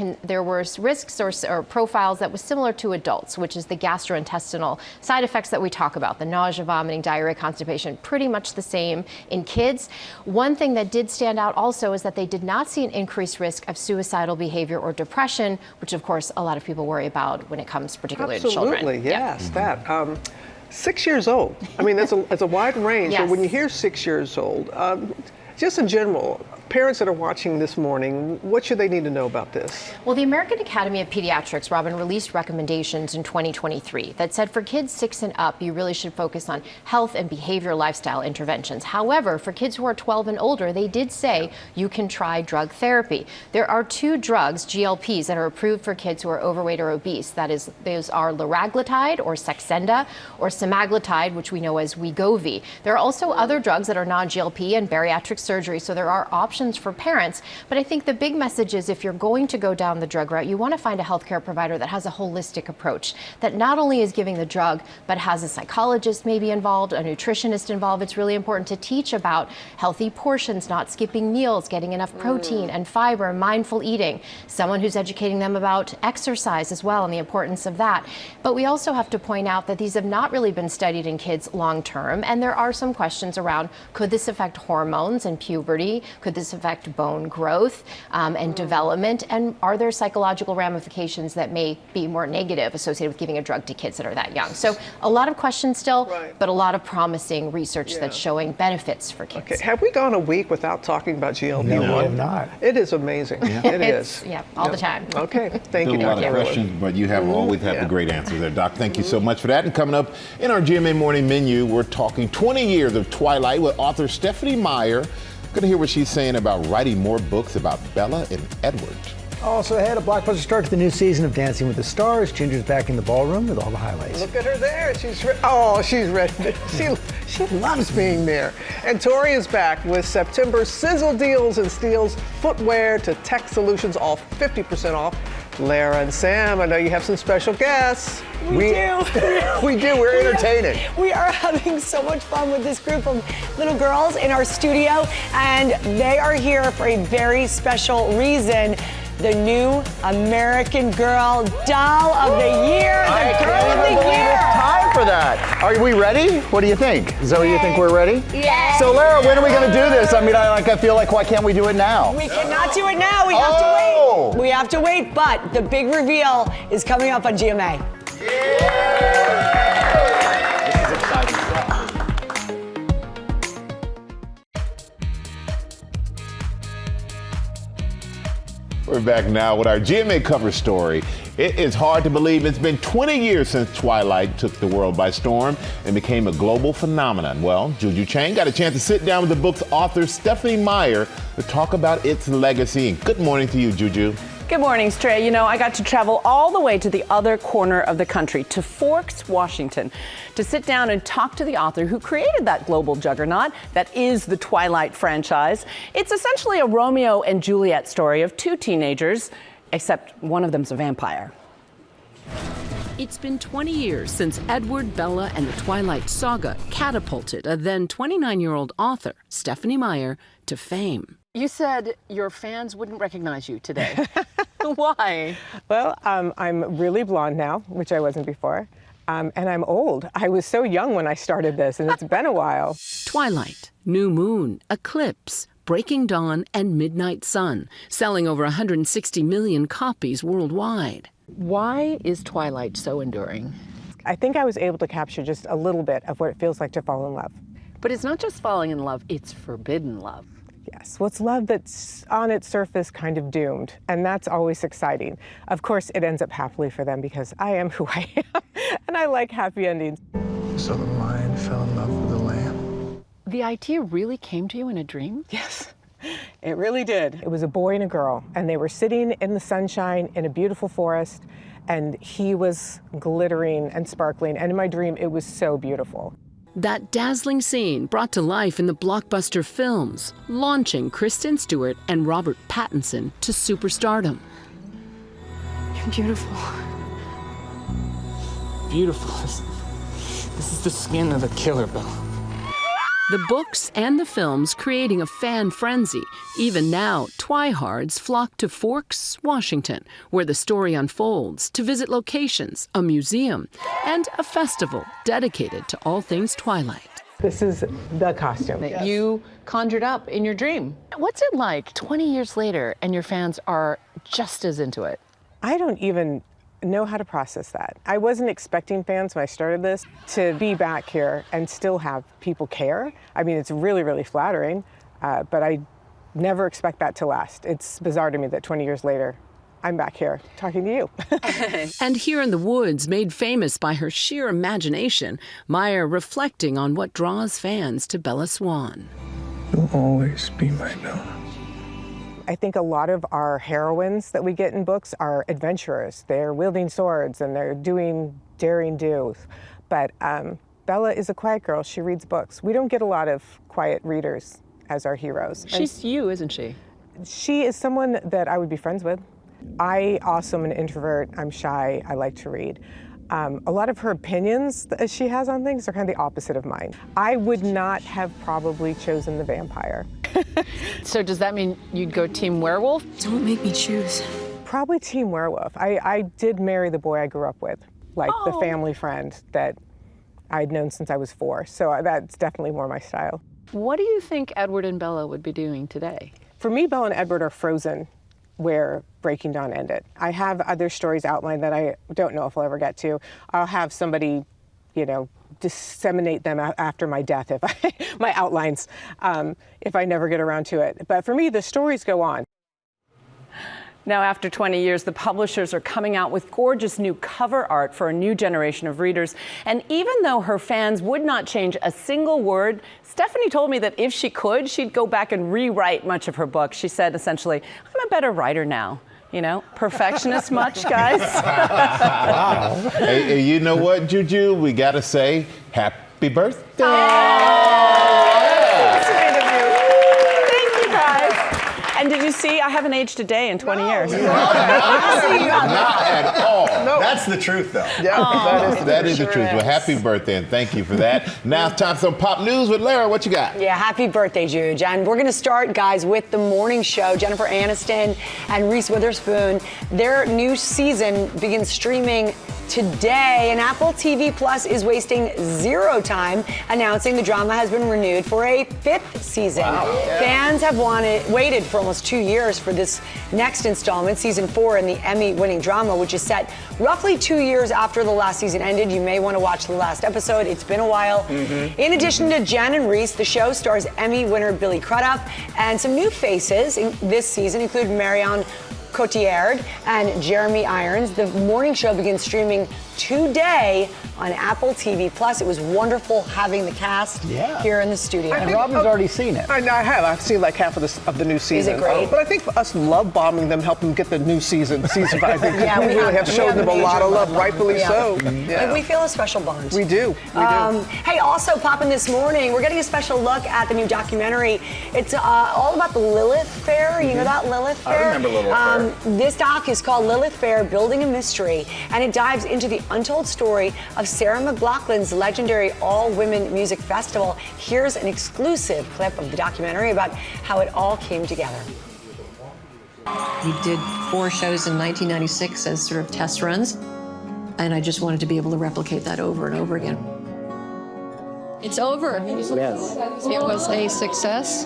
risks or profiles that was similar to adults, which is the gastrointestinal side effects that we talk about, the nausea, vomiting, diarrhea, constipation, pretty much the same in kids. One thing that did stand out also is that they did not see an increased risk of suicidal behavior or depression, which of course a lot of people worry about when it comes particularly to children. Absolutely, yes, that. 6 years old. I mean, that's a wide range. Yes. But when you hear 6 years old, just in general, parents that are watching this morning, what should they need to know about this? Well, the American Academy of Pediatrics, Robin, released recommendations in 2023 that said for kids 6 and up, you really should focus on health and behavior lifestyle interventions. However, for kids who are 12 and older, they did say you can try drug therapy. There are 2 drugs, GLPs, that are approved for kids who are overweight or obese. That is, those are liraglutide or Saxenda or semaglutide, which we know as Wegovy. There are also other drugs that are non-GLP and bariatric surgery, so there are options for parents. But I think the big message is if you're going to go down the drug route, you want to find a healthcare provider that has a holistic approach, that not only is giving the drug, but has a psychologist maybe involved, a nutritionist involved. It's really important to teach about healthy portions, not skipping meals, getting enough protein and fiber, mindful eating, someone who's educating them about exercise as well and the importance of that. But we also have to point out that these have not really been studied in kids long term, and there are some questions around, could this affect hormones and puberty? Could this affect bone growth and development? And are there psychological ramifications that may be more negative associated with giving a drug to kids that are that young? So a lot of questions still, but a lot of promising research that's showing benefits for kids. Okay. Have we gone a week without talking about GLP-1? No, we have not. It is amazing. It is. Yeah, all the time. Okay. Thank you, Still a lot Dr. of questions, but you have always had the great answers there, Doc. Thank you so much for that. And coming up in our GMA Morning Menu, we're talking 20 years of Twilight with author Stephanie Meyer. Going to hear what she's saying about writing more books about Bella and Edward. Also ahead, a blockbuster start to the new season of Dancing with the Stars. Ginger's back in the ballroom with all the highlights. Look at her there. She's ready. She loves being there. And Tori is back with September sizzle deals and steals, footwear to tech solutions, all 50% off. Lara and Sam, I know you have some special guests. We do. We do. We're entertaining. We are having so much fun with this group of little girls in our studio, and they are here for a very special reason. The new American Girl Doll of the Year, the Girl of the Year. It's time for that. Are we ready? What do you think? Zoe, you think we're ready? Yes. So, Lara, when are we going to do this? I mean, I feel like, why can't we do it now? We cannot do it now. We have to wait. We have to wait, but the big reveal is coming up on GMA. This is exciting stuff. We're back now with our GMA cover story. It is hard to believe it's been 20 years since Twilight took the world by storm and became a global phenomenon. Well, Juju Chang got a chance to sit down with the book's author, Stephanie Meyer, to talk about its legacy. And good morning to you, Juju. Good morning, Stray. You know, I got to travel all the way to the other corner of the country, to Forks, Washington, to sit down and talk to the author who created that global juggernaut that is the Twilight franchise. It's essentially a Romeo and Juliet story of two teenagers, except one of them's a vampire. It's been 20 years since Edward, Bella, and the Twilight saga catapulted a then 29-year-old author, Stephanie Meyer, to fame. You said your fans wouldn't recognize you today. Why? Well, I'm really blonde now, which I wasn't before. And I'm old. I was so young when I started this, and it's been a while. Twilight, New Moon, Eclipse, Breaking Dawn, and Midnight Sun, selling over 160 million copies worldwide. Why is Twilight so enduring? I think I was able to capture just a little bit of what it feels like to fall in love. But it's not just falling in love, it's forbidden love. Yes, well, it's love that's on its surface kind of doomed, and that's always exciting. Of course, it ends up happily for them because I am who I am, and I like happy endings. So the lion fell in love with the lamb. The idea really came to you in a dream? Yes, it really did. It was a boy and a girl, and they were sitting in the sunshine in a beautiful forest, and he was glittering and sparkling, and in my dream, it was so beautiful. That dazzling scene brought to life in the blockbuster films, launching Kristen Stewart and Robert Pattinson to superstardom. You're beautiful. Beautiful. This is the skin of a killer, Bella. The books and the films creating a fan frenzy. Even now, Twihards flock to Forks, Washington, where the story unfolds, to visit locations, a museum, and a festival dedicated to all things Twilight. This is the costume that you conjured up in your dream. What's it like 20 years later and your fans are just as into it? I don't even know how to process that. I wasn't expecting fans when I started this to be back here and still have people care. I mean, it's really, really flattering, but I never expect that to last. It's bizarre to me that 20 years later, I'm back here talking to you. And here in the woods, made famous by her sheer imagination, Meyer reflecting on what draws fans to Bella Swan. You'll always be my Bella. I think a lot of our heroines that we get in books are adventurers. They're wielding swords and they're doing daring do's. But Bella is a quiet girl. She reads books. We don't get a lot of quiet readers as our heroes. She's you, isn't she? She is someone that I would be friends with. I also am an introvert. I'm shy. I like to read. A lot of her opinions that she has on things are kind of the opposite of mine. I would not have probably chosen the vampire. So does that mean you'd go team werewolf? Don't make me choose. Probably team werewolf. I did marry the boy I grew up with, like the family friend that I'd known since I was 4. So that's definitely more my style. What do you think Edward and Bella would be doing today? For me, Bella and Edward are frozen where Breaking Dawn ended. I have other stories outlined that I don't know if I'll ever get to. I'll have somebody, disseminate them after my death, my outlines, if I never get around to it. But for me, the stories go on. Now, after 20 years, the publishers are coming out with gorgeous new cover art for a new generation of readers. And even though her fans would not change a single word, Stephanie told me that if she could, she'd go back and rewrite much of her book. She said, essentially, I'm a better writer now. You know, perfectionist much, guys? Wow. Hey, you know what, Juju? We got to say happy birthday. And did you see? I haven't aged a day in 20 years. Not at all. No. That's the truth, though. Yeah, that is the truth. Well, happy birthday, and thank you for that. Now it's time for some pop news with Lara. What you got? Yeah, happy birthday, Juge. And we're going to start, guys, with the morning show. Jennifer Aniston and Reese Witherspoon. Their new season begins streaming today, and Apple TV Plus is wasting zero time announcing the drama has been renewed for a 5th season. Wow. Yeah. Fans have waited for almost 2 years for this next installment, season 4 in the Emmy-winning drama, which is set roughly 2 years after the last season ended. You may want to watch the last episode. It's been a while. Mm-hmm. In addition to Jen and Reese, the show stars Emmy winner Billy Crudup, and some new faces in this season include Marion Cotillard and Jeremy Irons. The morning show begins streaming today on Apple TV Plus. It was wonderful having the cast here in the studio. I think Robin's already seen it. I have. I've seen like half of the new season. Is it great? But I think for us love bombing them, help them get the new season. I think Yeah, we we really have- have we shown have them a major lot of love, bond. rightfully Yeah. so. Like, we feel a special bond. We do. Hey, also popping this morning, we're getting a special look at the new documentary. It's all about the Lilith Fair. You know that Lilith I Fair? remember Lilith Fair. This doc is called Lilith Fair, Building a Mystery, and it dives into the untold story of Sarah McLachlan's legendary all-women music festival. Here's an exclusive clip of the documentary about how it all came together. We did 4 shows in 1996 as sort of test runs, and I just wanted to be able to replicate that over and over again. It's over. Yes. It was a success,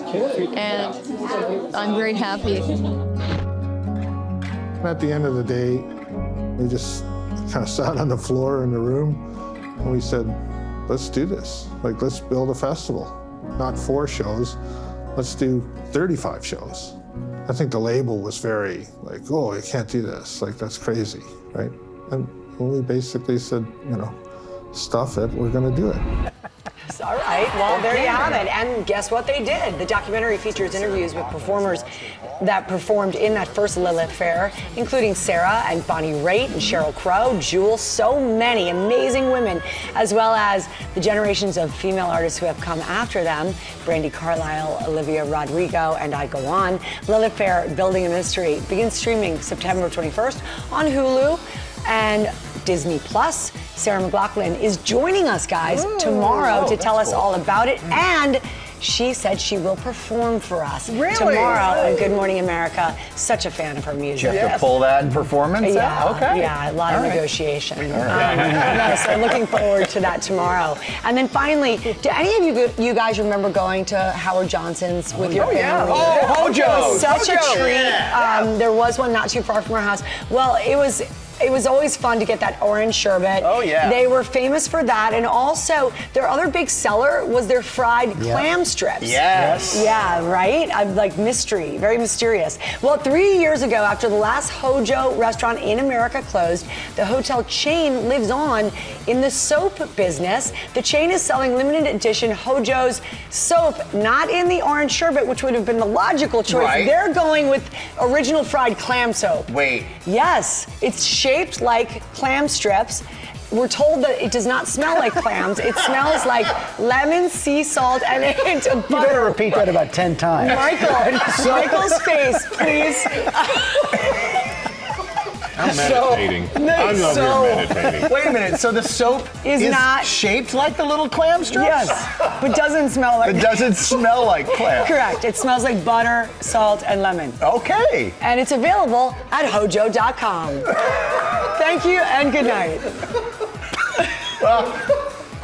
and I'm very happy. At the end of the day, we just kind of sat on the floor in the room and we said, let's do this. Like, let's build a festival. Not 4 shows, let's do 35 shows. I think the label was very like, oh, you can't do this. Like, that's crazy, right? And we basically said, you know, stuff it, we're gonna do it. All right, well, there you have it. And guess what they did? The documentary features interviews with performers that performed in that first Lilith Fair, including Sarah and Bonnie Raitt and Sheryl Crow, Jewel, so many amazing women, as well as the generations of female artists who have come after them, Brandi Carlile, Olivia Rodrigo, and I go on. Lilith Fair, Building a Mystery, begins streaming September 21st on Hulu and Disney Plus. Sarah McLachlan is joining us, guys, tomorrow to tell us all about it. And she said she will perform for us tomorrow on Good Morning America. Such a fan of her music. Do you have to pull that performance out? Okay. Yeah, a lot of negotiation. All right. So looking forward to that tomorrow. And then finally, do any of you guys remember going to Howard Johnson's with your family? Oh, Hojo! It was such a treat. Yeah. There was one not too far from our house. Well, it was always fun to get that orange sherbet. Oh, yeah. They were famous for that. And also, their other big seller was their fried clam strips. Yes. Yeah, right? I'm like mystery, very mysterious. Well, 3 years ago, after the last Hojo restaurant in America closed, the hotel chain lives on in the soap business. The chain is selling limited edition Hojo's soap, not in the orange sherbet, which would have been the logical choice. Right. They're going with original fried clam soap. Wait. Yes, it's shaped like clam strips. We're told that it does not smell like clams. It smells like lemon, sea salt, and a hint of butter. You better repeat that about 10 times. Michael's face, please. I'm meditating. I'm over here meditating. Wait a minute, so the soap is not shaped like the little clam strips? Yes, but doesn't smell like It doesn't smell like clam. Correct. It smells like butter, salt, and lemon. Okay. And it's available at hojo.com. Thank you and good night. Well,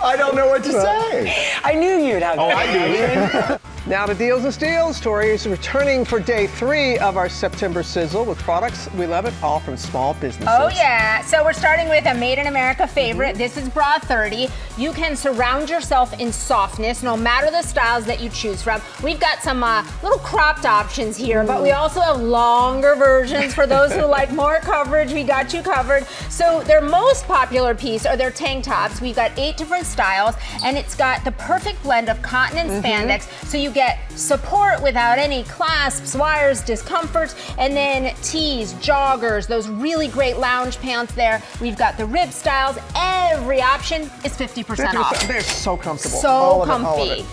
I don't know what to say. I knew you'd have I do. Now to Deals and Steals. Tori is returning for day 3 of our September Sizzle with products we love it all from small businesses. Oh yeah, so we're starting with a Made in America favorite. This is Bra 30. You can surround yourself in softness no matter the styles that you choose from. We've got some little cropped options here, but we also have longer versions for those who like more coverage. We got you covered. So their most popular piece are their tank tops. We've got 8 different styles, and it's got the perfect blend of cotton and spandex, so you get get support without any clasps, wires, discomfort, and then tees, joggers, those really great lounge pants there. We've got the rib styles. Every option is 50% off. They're so comfortable. So all comfy.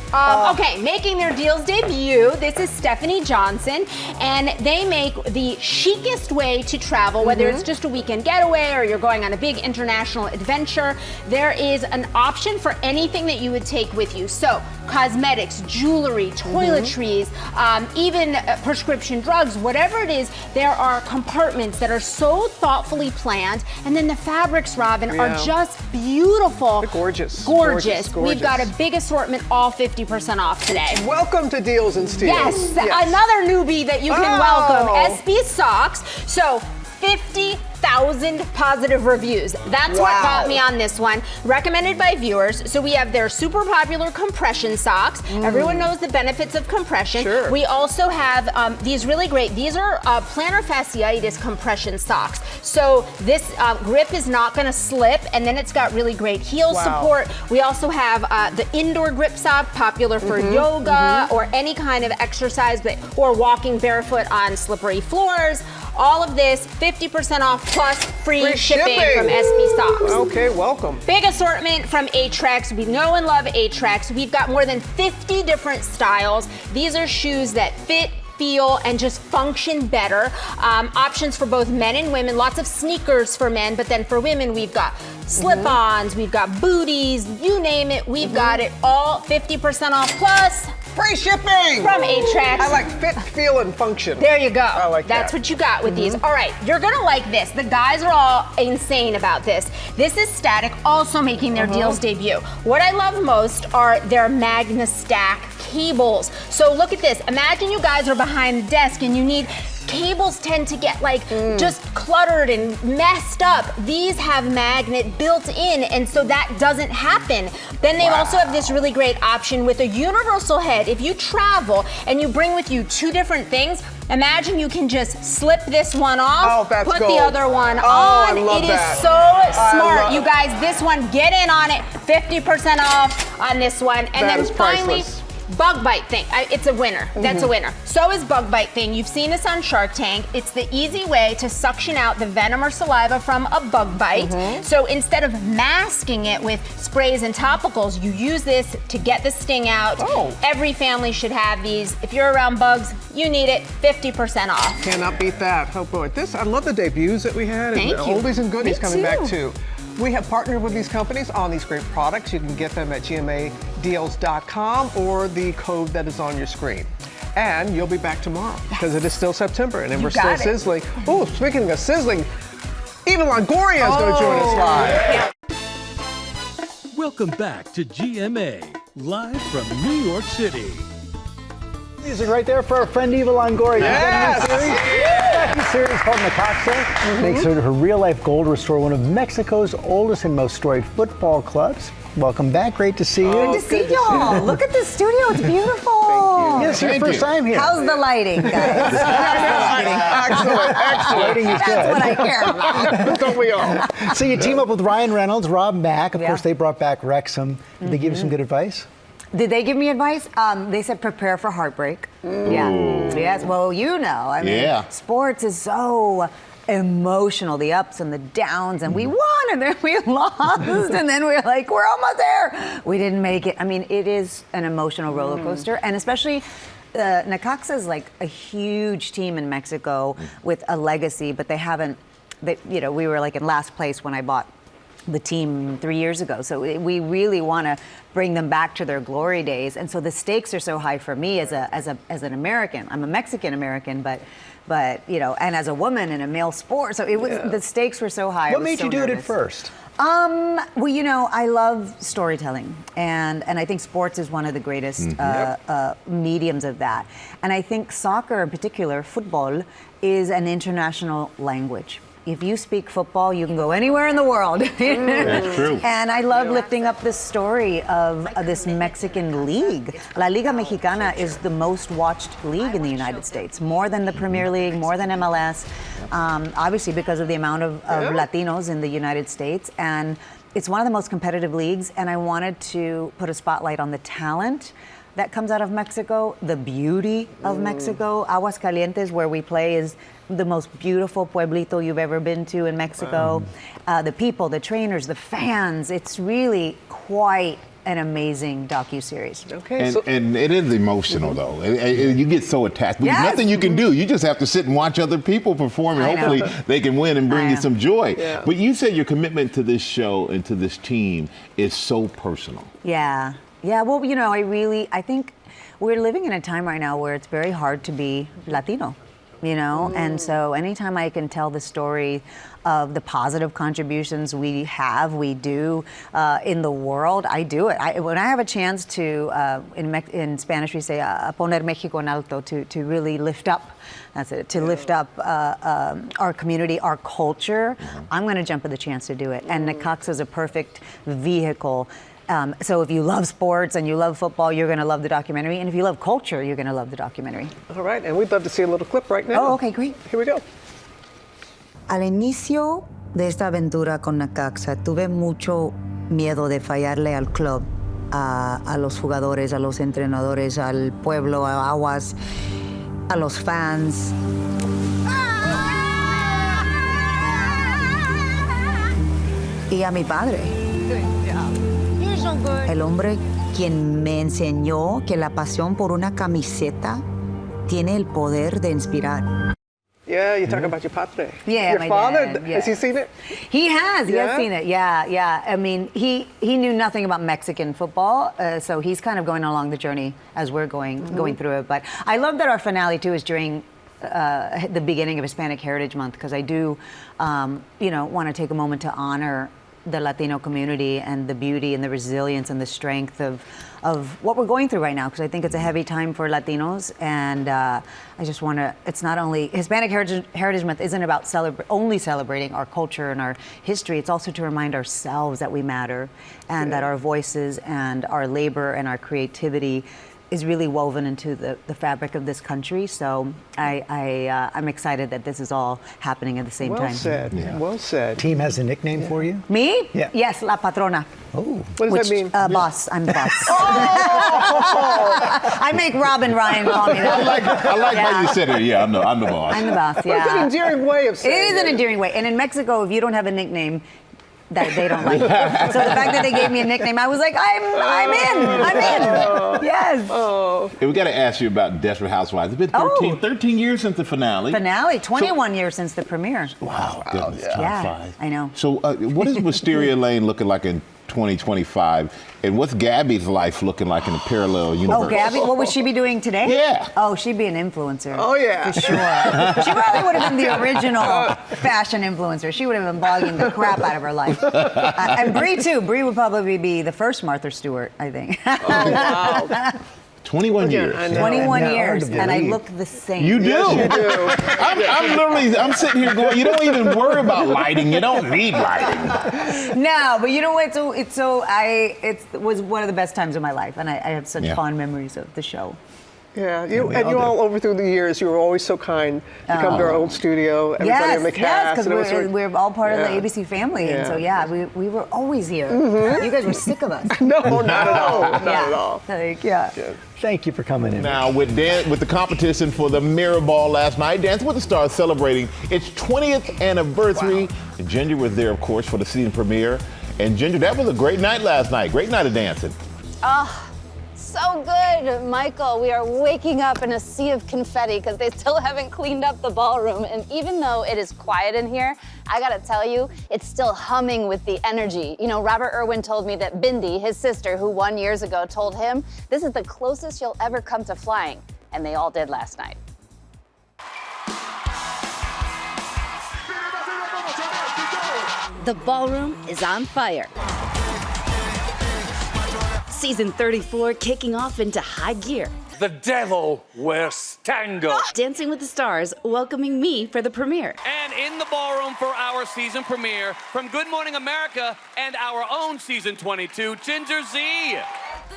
Okay, making their deals debut. This is Stephanie Johnson, and they make the chicest way to travel, whether it's just a weekend getaway or you're going on a big international adventure. There is an option for anything that you would take with you. So cosmetics, jewelry, toiletries, even prescription drugs, whatever it is, there are compartments that are so thoughtfully planned. And then the fabrics, Robin, are just beautiful. They're gorgeous. Gorgeous. Gorgeous. We've got a big assortment, all 50% off today. Welcome to Deals and Steals. Yes, another newbie that you can welcome, SB Socks. So 50,000 positive reviews. That's what got me on this one. Recommended by viewers. So we have their super popular compression socks. Everyone knows the benefits of compression. Sure. We also have these really great, these are plantar fasciitis compression socks. So this grip is not going to slip, and then it's got really great heel support. We also have the indoor grip sock, popular for yoga or any kind of exercise, or walking barefoot on slippery floors. All of this, 50% off plus free shipping from SB Socks. Okay, welcome. Big assortment from Atrax. We know and love Atrax. We've got more than 50 different styles. These are shoes that fit, feel, and just function better. Options for both men and women. Lots of sneakers for men, but then for women, we've got slip-ons, we've got booties, you name it, we've got it all 50% off plus free shipping from Atrax. I like fit, feel, and function. There you go. I like That's that. what you got with these. All right, you're gonna like this. The guys are all insane about this. This is Static, also making their deals debut. What I love most are their Magna Stack cables. So look at this. Imagine you guys are behind the desk and you need cables tend to get like just cluttered and messed up. These have magnet built in, and so that doesn't happen. Then they also have this really great option with a universal head. If you travel and you bring with you two different things, imagine you can just slip this one off, put the other one on. I love it that. is so smart. You guys, this one, get in on it. 50% off on this one. And then finally, Bug Bite Thing. It's a winner. That's a winner. So is Bug Bite Thing. You've seen this on Shark Tank. It's the easy way to suction out the venom or saliva from a bug bite. So instead of masking it with sprays and topicals, you use this to get the sting out. Every family should have these. If you're around bugs, you need it. 50% off. Cannot beat that. Oh boy, I love the debuts that we had. Thank and you. Oldies and goodies Me coming back too. too. We have partnered with these companies on these great products. You can get them at gmadeals.com or the code that is on your screen. And you'll be back tomorrow because it is still September and then we're still sizzling. Oh, speaking of sizzling, Eva Longoria is going to join us live. Welcome back to GMA, live from New York City. Music right there for our friend Eva Longoria. Yes! Series called Necaxa makes her real-life goal to restore one of Mexico's oldest and most storied football clubs. Welcome back. Great to see you. Good to see y'all. Look at the studio. It's beautiful. Thank you. Yes, your first time here. How's the lighting, guys? Excellent. Lighting is good. That's what I care about. Don't we all? So you team up with Ryan Reynolds, Rob Mack. Of course, they brought back Wrexham. Did they give you some good advice? Did they give me advice? They said prepare for heartbreak. Yeah. Yes. Well, you know. I mean, sports is so emotional, the ups and the downs, and we won and then we lost and then we're like, we're almost there. We didn't make it. I mean, it is an emotional roller coaster, and especially Necaxa is like a huge team in Mexico with a legacy, but they haven't, we were like in last place when I bought the team 3 years ago. So we really want to bring them back to their glory days. And so the stakes are so high for me as an American. I'm a Mexican American, but and as a woman in a male sport. So it was the stakes were so high. What made you do it at first? Well, I love storytelling, and I think sports is one of the greatest mediums of that. And I think soccer in particular, football, is an international language. If you speak football, you can go anywhere in the world. That's true. And I love lifting up the story of this Mexican league. La Liga Mexicana is the most watched league in the United States, more than the Premier League, more than MLS, obviously because of the amount of Latinos in the United States. And it's one of the most competitive leagues, and I wanted to put a spotlight on the talent that comes out of Mexico, the beauty of Mexico. Aguascalientes, where we play, is the most beautiful pueblito you've ever been to in Mexico. The people, the trainers, the fans, it's really quite an amazing docuseries. Okay, and it is emotional though. You get so attached. But there's nothing you can do. You just have to sit and watch other people perform, and hopefully they can win and bring you some joy. Yeah. But you said your commitment to this show and to this team is so personal. Yeah. Well, you know, I think we're living in a time right now where it's very hard to be Latino. You know, and so anytime I can tell the story of the positive contributions we do in the world, I do it. When I have a chance to, in Spanish we say, poner México en alto, to really lift up, that's it, to lift up our community, our culture, I'm going to jump at the chance to do it. And Necaxa is a perfect vehicle. So if you love sports and you love football, you're going to love the documentary. And if you love culture, you're going to love the documentary. All right, and we'd love to see a little clip right now. Oh, okay, great. Here we go. Al inicio de esta aventura con Necaxa, tuve mucho miedo de fallarle al club, a los jugadores, a los entrenadores, al pueblo, a Aguas, a los fans. Y a mi padre. El hombre quien me enseñó que la pasión por una camiseta tiene el poder de inspirar. Yeah, you talk about your padre. Yeah, your my father. dad, Has he seen it? He has. He Yeah? has seen it. Yeah. I mean, he knew nothing about Mexican football, so he's kind of going along the journey as we're going through it. But I love that our finale too is during the beginning of Hispanic Heritage Month, because I do, want to take a moment to honor the Latino community and the beauty and the resilience and the strength of what we're going through right now, because I think it's a heavy time for Latinos, and I just want to, it's not only, Hispanic Heritage Month isn't about only celebrating our culture and our history, it's also to remind ourselves that we matter, and that our voices and our labor and our creativity is really woven into the fabric of this country. So I'm excited that this is all happening at the same time. Well said. Yeah. Well said. Team has a nickname for you? Me? Yeah. Yes, La Patrona. Oh. What does that mean? Boss. I'm the boss. I make Rob and Ryan call me that. I like how you said it. Yeah, I'm the boss. I'm the boss, yeah. It's an endearing way of saying it. It is an endearing way. And in Mexico, if you don't have a nickname, that they don't like. So the fact that they gave me a nickname, I was like, I'm in. Yes. Oh. Hey, we got to ask you about Desperate Housewives. It's been 13 years since the finale. 21 years since the premiere. Wow. Goodness, yeah, I know. So what is Wisteria Lane looking like in 2025? And what's Gabby's life looking like in a parallel universe? Oh, Gabby, what would she be doing today? Yeah. Oh, she'd be an influencer. Oh, yeah. For sure. She probably would have been the original fashion influencer. She would have been blogging the crap out of her life. And Brie, too. Brie would probably be the first Martha Stewart, I think. Oh, wow. 21 years. 21 years, and I look the same. You do. Yes, you do. I'm sitting here going, you don't even worry about lighting. You don't need lighting. No, but you know what? It was one of the best times of my life, and I have such fond memories of the show. Yeah, you all over through the years, you were always so kind to come to our old studio. Everybody in the cast. Yes, because we're all part of the ABC family, and so we were always here. You guys were sick of us. No, not at all. Not at all. Thank you for coming in. Now, with the competition for the Mirror Ball last night, Dancing with the Stars celebrating its 20th anniversary. Wow. And Ginger was there, of course, for the season premiere. And Ginger, that was a great night last night. Great night of dancing. Oh, so good, Michael. We are waking up in a sea of confetti because they still haven't cleaned up the ballroom. And even though it is quiet in here, I gotta tell you, it's still humming with the energy. You know, Robert Irwin told me that Bindi, his sister, who won years ago, told him this is the closest you'll ever come to flying. And they all did last night. The ballroom is on fire. Season 34 kicking off into high gear. The devil wears tango. Dancing with the Stars welcoming me for the premiere. And in the ballroom for our season premiere, from Good Morning America and our own season 22, Ginger Z.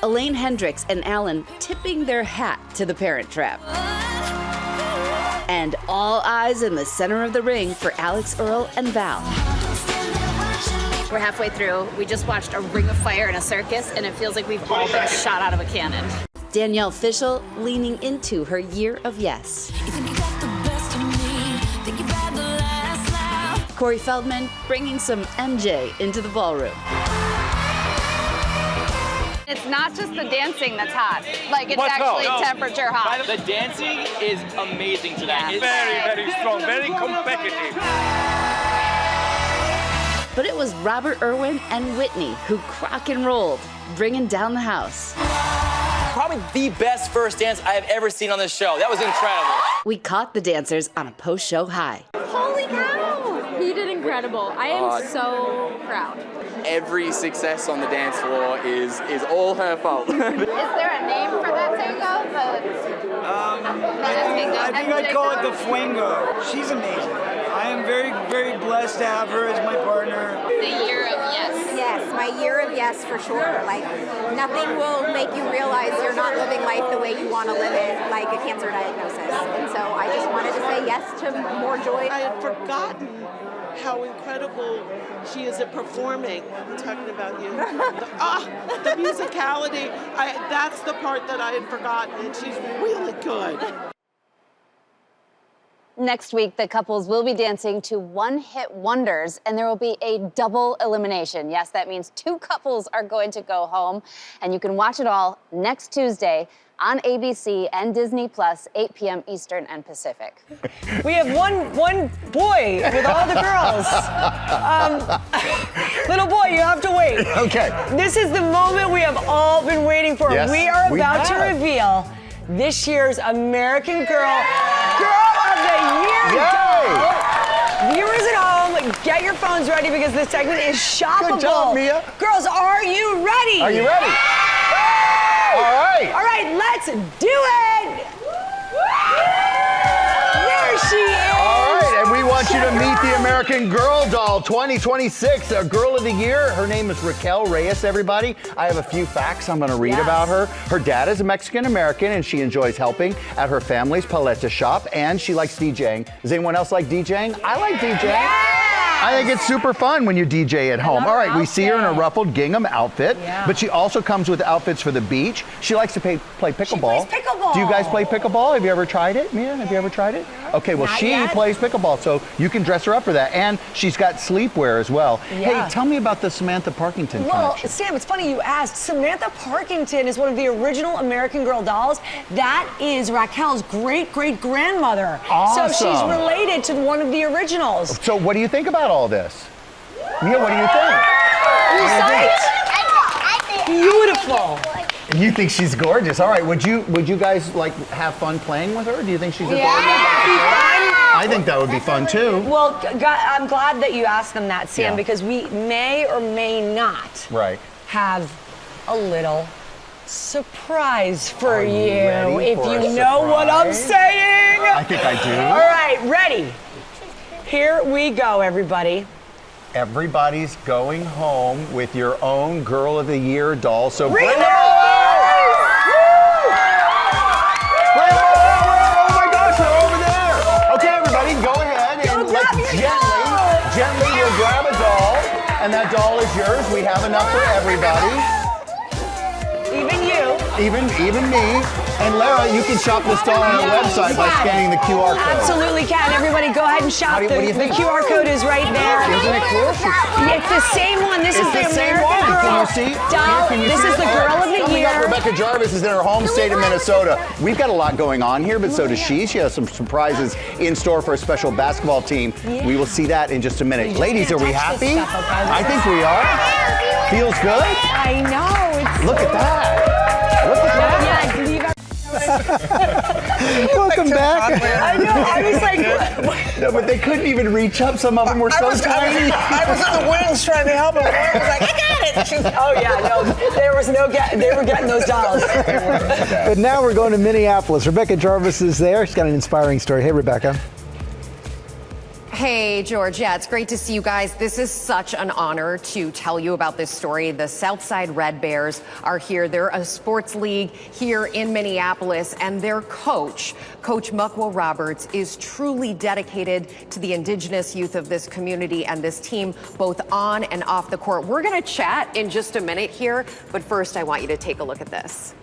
Elaine Hendricks and Alan tipping their hat to the Parent Trap. And all eyes in the center of the ring for Alex Earl and Val. We're halfway through. We just watched a ring of fire in a circus, and it feels like we've all been shot out of a cannon. Danielle Fishel leaning into her year of yes. Corey Feldman bringing some MJ into the ballroom. It's not just the dancing that's hot. Like, it's actually temperature hot. The dancing is amazing tonight. It's very strong, very competitive. But it was Robert Irwin and Whitney who crock and rolled, bringing down the house. Probably the best first dance I have ever seen on this show. That was incredible. We caught the dancers on a post-show high. Holy cow! He did incredible. I am so proud. Every success on the dance floor is all her fault. Is there a name for that tango? I think I'd call it the Fuego. She's amazing. I am very, very blessed to have her as my partner. The year of yes. Yes, my year of yes for sure. Like, nothing will make you realize you're not living life the way you want to live it, like a cancer diagnosis. And so I just wanted to say yes to more joy. I had forgotten how incredible she is at performing. I'm talking about you. The musicality. That's the part that I had forgotten, and she's really good. Next week, the couples will be dancing to one-hit wonders, and there will be a double elimination. Yes, that means 2 couples are going to go home, and you can watch it all next Tuesday on ABC and Disney Plus, 8 p.m. Eastern and Pacific. We have one boy with all the girls. Little boy, you have to wait. Okay. This is the moment we have all been waiting for. Yes, we are about to reveal this year's American Girl of the Year doll. Viewers at home, get your phones ready because this segment is shoppable. Good job, Mia. Girls, are you ready? Are you ready? All right. All right, let's do it. There she is. All right, and we want you to meet the American Girl doll 2026, a Girl of the Year. Her name is Raquel Reyes, everybody. I have a few facts I'm going to read about her. Her dad is a Mexican-American, and she enjoys helping at her family's paleta shop, and she likes DJing. Does anyone else like DJing? I like DJing. Yeah. I think it's super fun when you DJ at home. All right, we see her in a ruffled gingham outfit, but she also comes with outfits for the beach. She likes to play pickleball. She plays pickleball. Do you guys play pickleball? Have you ever tried it, Mia? Have you ever tried it? Okay, well, she plays pickleball, so you can dress her up for that. And she's got sleepwear as well. Yeah. Hey, tell me about the Samantha Parkington connection. Sam, it's funny you asked. Samantha Parkington is one of the original American Girl dolls. That is Raquel's great-great-grandmother. Awesome. So she's related to one of the originals. So what do you think about all this? Mia, what do you think? Beautiful. You think she's gorgeous. All right, would you guys like have fun playing with her? Do you think she's a Yeah, that'd be fun. I think that would be fun too. Well, I'm glad that you asked them that, Sam, Yeah. because we may or may not have a little surprise for you. ready If for you a know what I'm surprise? saying. I think I do. All right, ready? Here we go, everybody. Everybody's going home with your own Girl of the Year doll, so bring Bring them them over! Bring them over! Oh my gosh, they're over there! Okay, everybody, go ahead and gently you'll grab a doll, and that doll is yours. We have enough for everybody. Even you. Even me. And Lara, you can shop this doll on our website by scanning the QR code. Absolutely can. Everybody go ahead and shop. What do you The think? QR code is right there. Isn't it cool? It's the same one. This is the same American one. Girl Can you see? doll. Can you This see is it? the Girl of the Coming up, Year. Rebecca Jarvis is in her home state of Minnesota. We've got a lot going on here, but so does she. She has some surprises in store for a special basketball team. Yeah. We will see that in just a minute. just Ladies, are can't we touch happy? this stuff, okay? I think we are. Feels good? I know. It's Look at that. Look at that. Yeah, I believe Welcome back. I know. I was like, No, but they couldn't even reach up. Some of them were so tiny. I was in the wings trying to help him. I was like, I got it. oh yeah, no, there was no they were getting those dolls. But now we're going to Minneapolis. Rebecca Jarvis is there. She's got an inspiring story. Hey, Rebecca. Hey, George. Yeah, it's great to see you guys. This is such an honor to tell you about this story. The Southside Red Bears are here. They're a sports league here in Minneapolis, and their coach, Coach Muckwa Roberts, is truly dedicated to the indigenous youth of this community and this team, both on and off the court. We're going to chat in just a minute here, but first I want you to take a look at this.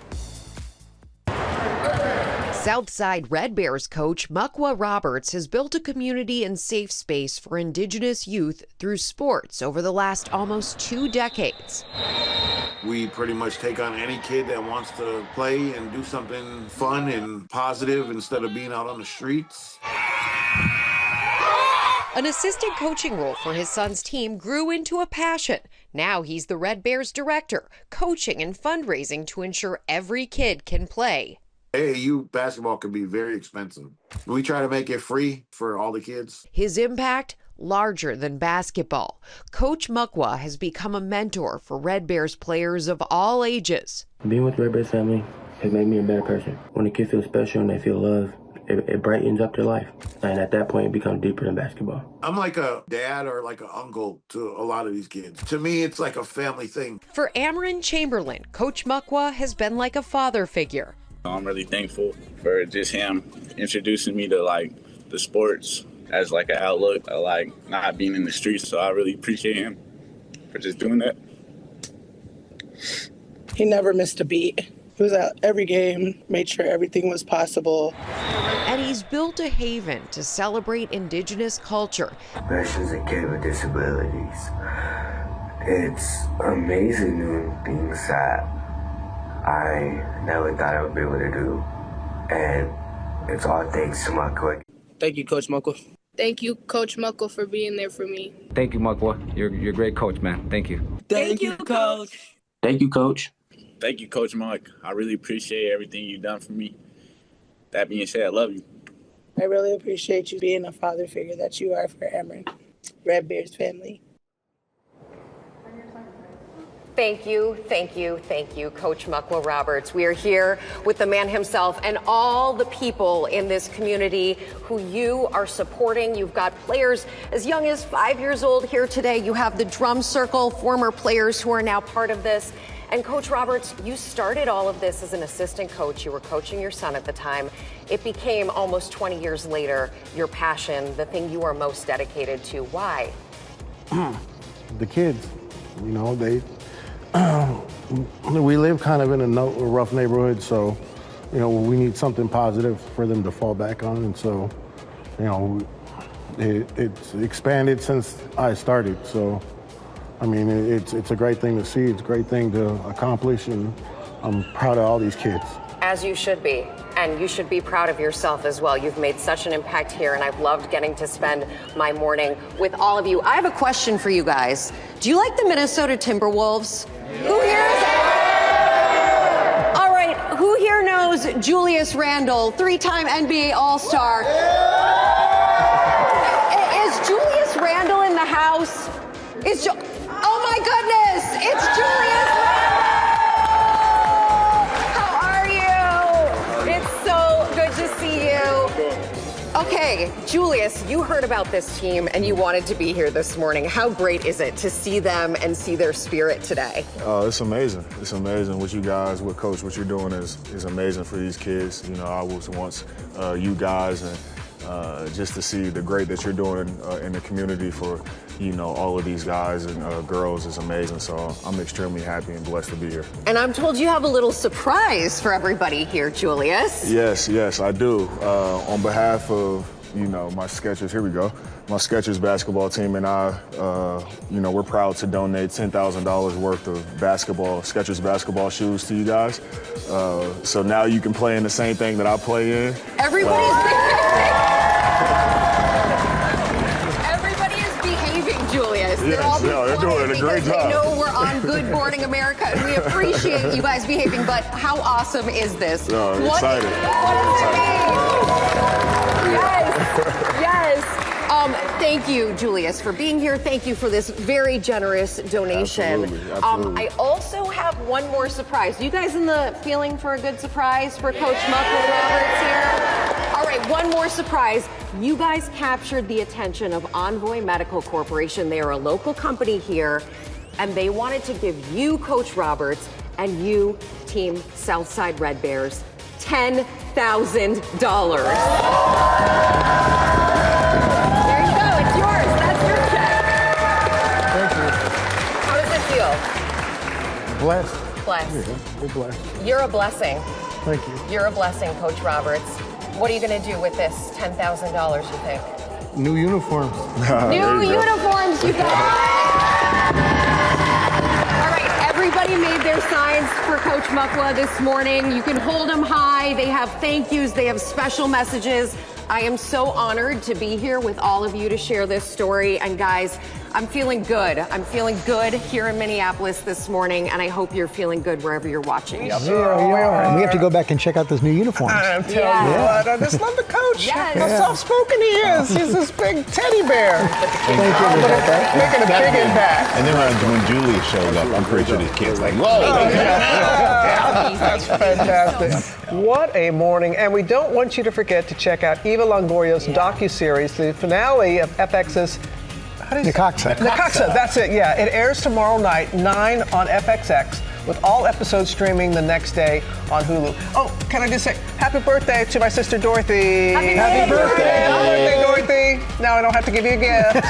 Southside Red Bears coach Mukwa Roberts has built a community and safe space for Indigenous youth through sports over the last almost 2 decades. We pretty much take on any kid that wants to play and do something fun and positive instead of being out on the streets. An assistant coaching role for his son's team grew into a passion. Now he's the Red Bears director, coaching and fundraising to ensure every kid can play. AAU basketball can be very expensive. We try to make it free for all the kids. His impact, larger than basketball. Coach Mukwa has become a mentor for Red Bears players of all ages. Being with the Red Bears family has made me a better person. When a kid feels special and they feel loved, it brightens up their life. And at that point, it becomes deeper than basketball. I'm like a dad or like an uncle to a lot of these kids. To me, it's like a family thing. For Amron Chamberlain, Coach Mukwa has been like a father figure. I'm really thankful for just him introducing me to like the sports as like an outlook, like not being in the streets. So I really appreciate him for just doing that. He never missed a beat. He was at every game, made sure everything was possible. And he's built a haven to celebrate Indigenous culture. Especially as a kid with disabilities. It's amazing doing things that I never thought I would be able to do. And it's all thanks to Mukwa. Thank you, Coach Mukwa. Thank you, Coach Mukwa, for being there for me. Thank you, Mukwa. You're a great coach, man. Thank you. Thank you, Coach. Thank you, Coach. Thank you, Coach Mike. I really appreciate everything you've done for me. That being said, I love you. I really appreciate you being a father figure that you are for Amron, Red Bears family. Thank you, thank you, thank you, Coach Mukwa Roberts. We are here with the man himself and all the people in this community who you are supporting. You've got players as young as 5 years old here today. You have the drum circle, former players who are now part of this. And Coach Roberts, you started all of this as an assistant coach. You were coaching your son at the time. It became almost 20 years later your passion, the thing you are most dedicated to. Why? The kids, you know, we live kind of in a rough neighborhood, so, you know, we need something positive for them to fall back on. And so, you know, it's expanded since I started. So, I mean, it's a great thing to see. It's a great thing to accomplish, and I'm proud of all these kids. As you should be, and you should be proud of yourself as well. You've made such an impact here, and I've loved getting to spend my morning with all of you. I have a question for you guys. Do you like the Minnesota Timberwolves? Who here is... All right, who here knows Julius Randle, 3-time NBA All-Star? Is Julius Randle in the house? Oh my goodness, it's Julius Randle! How are you? It's so good to see you. Okay, Julius, you heard about this team and you wanted to be here this morning. How great is it to see them and see their spirit today? It's amazing. It's amazing what you guys, what Coach, what you're doing is amazing for these kids. You know, I was once you guys, and just to see the great that you're doing in the community for, you know, all of these guys and girls is amazing. So I'm extremely happy and blessed to be here. And I'm told you have a little surprise for everybody here, Julius. Yes, I do. On behalf of, you know, my Skechers, here we go, my Skechers basketball team and I, you know, we're proud to donate $10,000 worth of Skechers basketball shoes to you guys. So now you can play in the same thing that I play in. Julius. Yes, they're doing a great job. They know we're on Good Morning America, and we appreciate you guys behaving, but how awesome is this? No, I'm excited. Yes. Thank you, Julius, for being here. Thank you for this very generous donation. Absolutely. I also have one more surprise. You guys in the feeling for a good surprise for Coach Mukwa Roberts here? All right, one more surprise. You guys captured the attention of Envoy Medical Corporation. They are a local company here, and they wanted to give you, Coach Roberts, and you, Team Southside Red Bears, $10,000. There you go. It's yours. That's your check. Thank you. How does it feel? Blessed. Blessed. Yeah, we're blessed. You're a blessing. Thank you. You're a blessing, Coach Roberts. What are you going to do with this $10,000, you think? New uniforms. New uniforms, you guys! All right, everybody made their signs for Coach Muckwa this morning. You can hold them high. They have thank yous. They have special messages. I am so honored to be here with all of you to share this story. And guys, I'm feeling good. I'm feeling good here in Minneapolis this morning, and I hope you're feeling good wherever you're watching. Yeah, we are. And we have to go back and check out those new uniforms. I'm telling you what, I just love the coach. Yes. How soft-spoken he is. He's this big teddy bear. Thank you, Rebecca. Making a big impact. And then when Julie shows up, I'm pretty sure the kid's like, whoa. That's fantastic. What a morning. And we don't want you to forget to check out Eva Longoria's docuseries, the finale of FX's Necaxa. Necaxa, that's it, yeah. It airs tomorrow night, 9 on FXX, with all episodes streaming the next day on Hulu. Oh, can I just say, happy birthday to my sister Dorothy. Happy birthday. Happy birthday, Dorothy. Now I don't have to give you a gift.